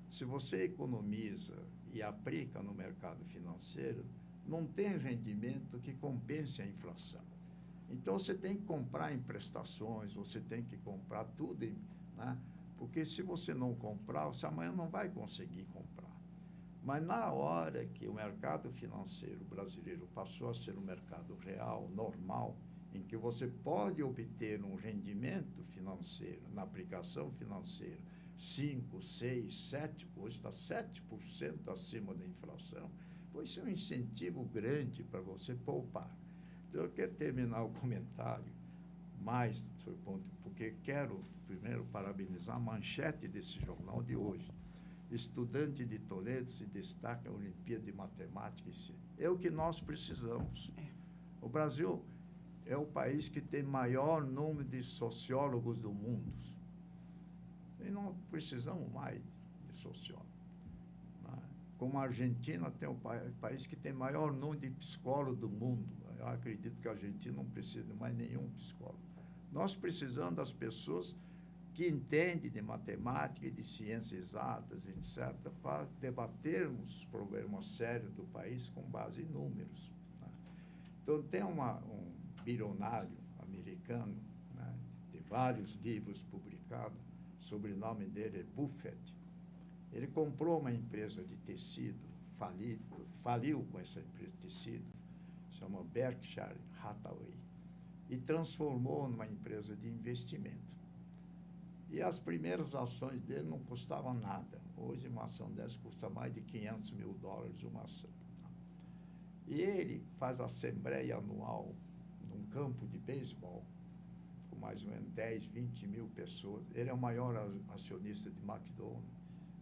se você economiza e aplica no mercado financeiro, não tem rendimento que compense a inflação. Então, você tem que comprar em prestações, você tem que comprar tudo, né? Porque se você não comprar, você amanhã não vai conseguir comprar. Mas na hora que o mercado financeiro brasileiro passou a ser um mercado real, normal, em que você pode obter um rendimento financeiro, na aplicação financeira, 5, 6, 7, hoje está 7% acima da inflação, pois isso é um incentivo grande para você poupar. Então, eu quero terminar o comentário mais sobre o ponto, porque quero, primeiro, parabenizar a manchete desse jornal de hoje. estudante de Toledo se destaca na Olimpíada de Matemática e Ciência. É o que nós precisamos. O Brasil é o país que tem maior número de sociólogos do mundo. E não precisamos mais de sociólogos. Como a Argentina tem o país que tem maior número de psicólogos do mundo. Eu acredito que a Argentina não precisa de mais nenhum psicólogo. Nós precisamos das pessoas que entendem de matemática e de ciências exatas, etc., para debatermos os problemas sérios do país com base em números. Então, tem um bilionário americano, de vários livros publicados, o sobrenome dele é Buffett. Ele comprou uma empresa de tecido, faliu com essa empresa de tecido, chama Berkshire Hathaway, e transformou numa empresa de investimento. E as primeiras ações dele não custavam nada. Hoje, uma ação dessa custa mais de $500 mil uma ação. E ele faz assembleia anual num campo de beisebol, com mais ou menos 10, 20 mil pessoas. Ele é o maior acionista de McDonald's,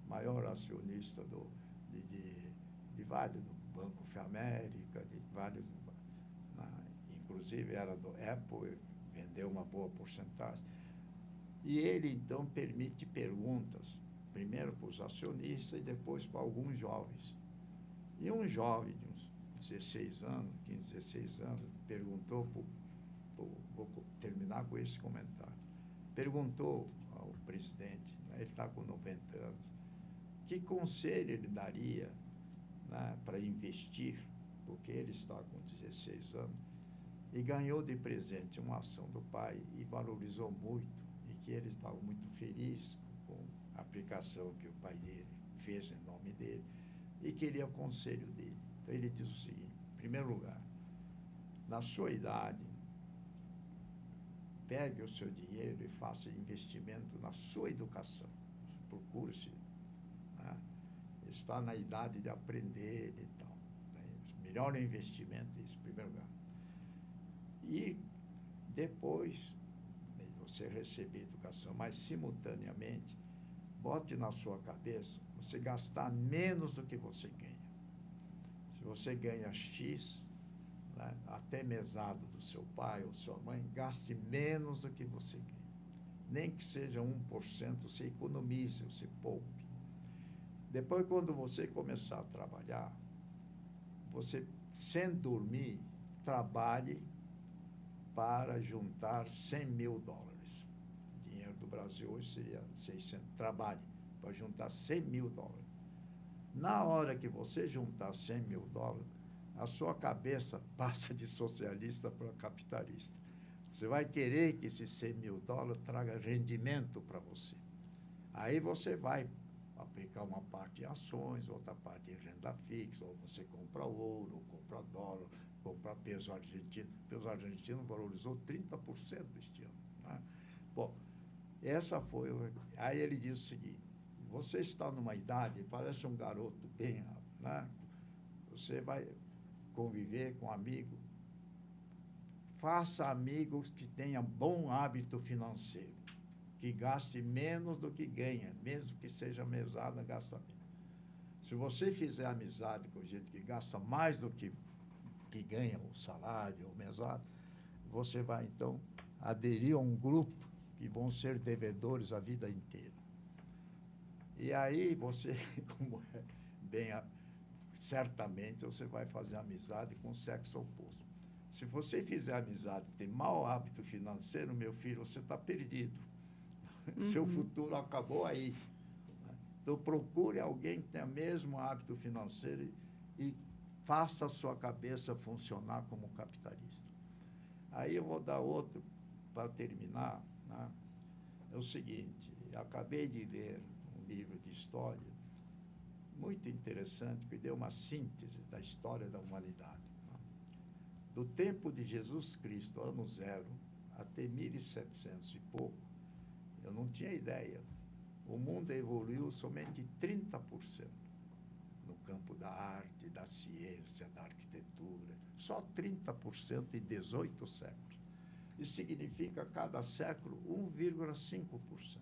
maior acionista de vários, do Banco of America, de vários, inclusive era do Apple, vendeu uma boa porcentagem. E ele, então, permite perguntas, primeiro para os acionistas e depois para alguns jovens. E um jovem de uns 16 anos, 15, 16 anos, perguntou, vou terminar com esse comentário, perguntou ao presidente, ele está com 90 anos, que conselho ele daria, para investir, porque ele está com 16 anos, e ganhou de presente uma ação do pai e valorizou muito, e que ele estava muito feliz com a aplicação que o pai dele fez em nome dele, e queria o conselho dele. Então, ele diz o seguinte: em primeiro lugar, na sua idade, pegue o seu dinheiro e faça investimento na sua educação. Procure-se. Está na idade de aprender e tal. O melhor investimento é isso, em primeiro lugar. E depois, você receber educação, mas simultaneamente, bote na sua cabeça você gastar menos do que você ganha. Se você ganha X, até mesada do seu pai ou sua mãe, gaste menos do que você ganha. Nem que seja 1%, você economize, você poupe. Depois, quando você começar a trabalhar, você, sem dormir, trabalhe para juntar $100 mil. O dinheiro do Brasil hoje seria 600. Trabalhe para juntar $100 mil. Na hora que você juntar $100 mil, a sua cabeça passa de socialista para capitalista. Você vai querer que esses $100 mil traga rendimento para você. Aí você vai aplicar uma parte em ações, outra parte em renda fixa, ou você compra ouro, ou compra dólar, compra peso argentino. O peso argentino valorizou 30% este ano. Bom, essa foi... Aí ele diz o seguinte: você está numa idade, parece um garoto bem... Você vai conviver com amigos. Faça amigos que tenham bom hábito financeiro, que gaste menos do que ganha, mesmo que seja mesada, gasta menos. Se você fizer amizade com gente que gasta mais do que ganha o salário ou mesada, você vai, então, aderir a um grupo que vão ser devedores a vida inteira. E aí você, como é bem, certamente você vai fazer amizade com o sexo oposto. Se você fizer amizade que tem mau hábito financeiro, meu filho, você está perdido. Seu futuro acabou aí. Então, procure alguém que tenha o mesmo hábito financeiro e faça a sua cabeça funcionar como capitalista. Aí eu vou dar outro para terminar. É o seguinte: eu acabei de ler um livro de história muito interessante, que deu uma síntese da história da humanidade. Do tempo de Jesus Cristo, ano zero, até 1700 e pouco, eu não tinha ideia. O mundo evoluiu somente 30% no campo da arte, da ciência, da arquitetura. Só 30% em 18 séculos. Isso significa, cada século, 1,5%.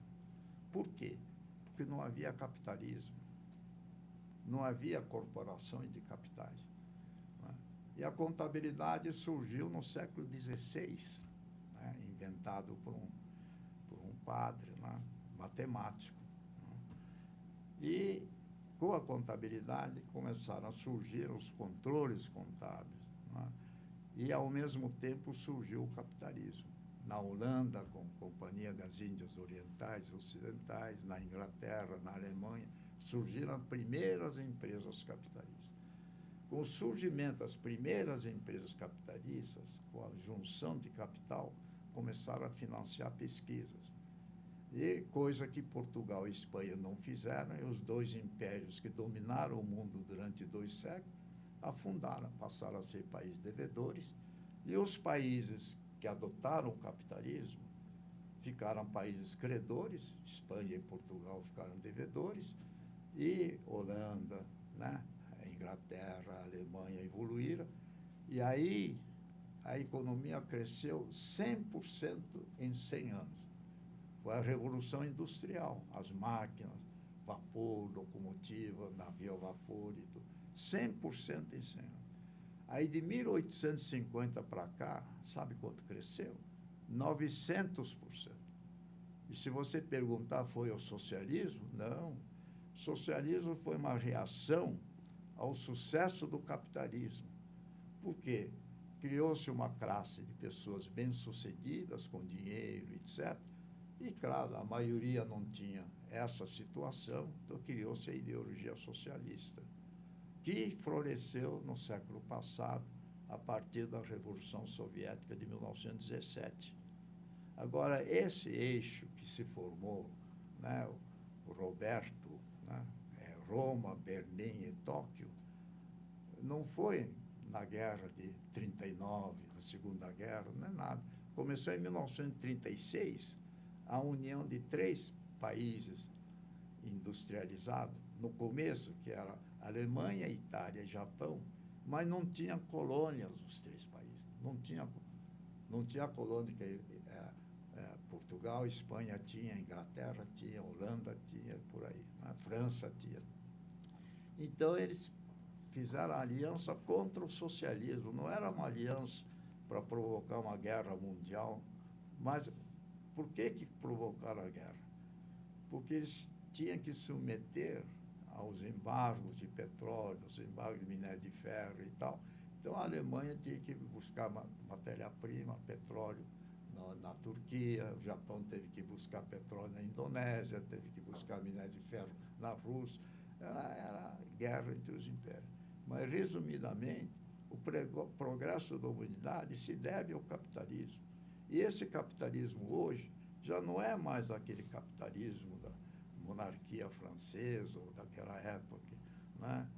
Por quê? Porque não havia capitalismo. não havia corporações de capitais. Né? E a contabilidade surgiu no século XVI, né? Inventado por um padre, né? Matemático. Né? E com a contabilidade começaram a surgir os controles contábeis, né? E ao mesmo tempo surgiu o capitalismo. Na Holanda, com a Companhia das Índias Orientais e Ocidentais, na Inglaterra, na Alemanha, surgiram as primeiras empresas capitalistas. Com o surgimento das primeiras empresas capitalistas, com a junção de capital, começaram a financiar pesquisas. E coisa que Portugal e Espanha não fizeram, e os dois impérios que dominaram o mundo durante 2 séculos, afundaram, passaram a ser países devedores, e os países que adotaram o capitalismo ficaram países credores, Espanha e Portugal ficaram devedores, e Holanda, né, a Inglaterra, a Alemanha evoluíram, e aí a economia cresceu 100% em 100 anos. Foi a Revolução Industrial, as máquinas, vapor, locomotiva, navio a vapor e tudo. 100% em 100 anos. Aí, de 1850 para cá, sabe quanto cresceu? 900%. E se você perguntar, foi o socialismo? Não. O socialismo foi uma reação ao sucesso do capitalismo. Por quê? Criou-se uma classe de pessoas bem-sucedidas, com dinheiro, etc. E, claro, a maioria não tinha essa situação, então criou-se a ideologia socialista, que floresceu no século passado, a partir da Revolução Soviética de 1917. Agora, esse eixo que se formou, né, o Roberto, né, Roma, Berlim e Tóquio, não foi na guerra de 39, na Segunda Guerra, não é nada. Começou em 1936, a união de 3 países industrializados, no começo, que era Alemanha, Itália e Japão, mas não tinha colônias os 3 países. Não tinha colônia que Portugal, Espanha tinha, Inglaterra tinha, Holanda tinha, por aí, né? França tinha. Então, eles fizeram a aliança contra o socialismo. Não era uma aliança para provocar uma guerra mundial, mas por que provocaram a guerra? Porque eles tinham que submeter aos embargos de petróleo, aos embargos de minério de ferro e tal. Então, a Alemanha tinha que buscar matéria-prima, petróleo na Turquia, o Japão teve que buscar petróleo na Indonésia, teve que buscar minério de ferro na Rússia. Era guerra entre os impérios. Mas, resumidamente, o progresso da humanidade se deve ao capitalismo. E esse capitalismo hoje já não é mais aquele capitalismo da monarquia francesa ou daquela época, né?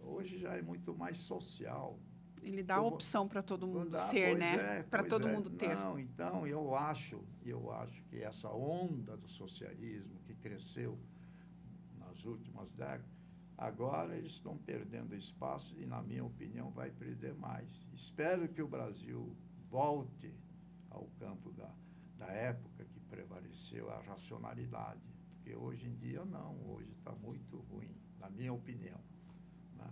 Hoje já é muito mais social. Ele dá opção para todo mundo ser, né? Para todo mundo ter. Não, então, eu acho que essa onda do socialismo que cresceu nas últimas décadas, agora eles estão perdendo espaço e, na minha opinião, vai perder mais. Espero que o Brasil volte ao campo da época que prevaleceu a racionalidade, porque hoje em dia não, hoje está muito ruim, na minha opinião. Né?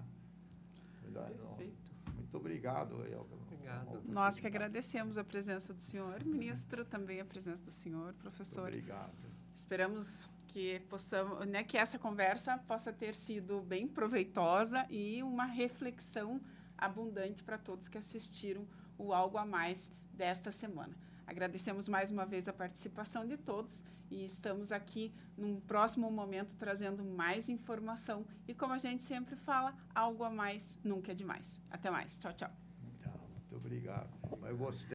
Perfeito. Muito obrigado. Obrigado. Nós que agradecemos a presença do senhor, ministro, também a presença do senhor, professor. Muito obrigado. Esperamos que possamos, né, que essa conversa possa ter sido bem proveitosa e uma reflexão abundante para todos que assistiram o Algo a Mais desta semana. Agradecemos mais uma vez a participação de todos e estamos aqui num próximo momento trazendo mais informação e, como a gente sempre fala, algo a mais nunca é demais. Até mais. Tchau, tchau. Muito obrigado. Eu gostei.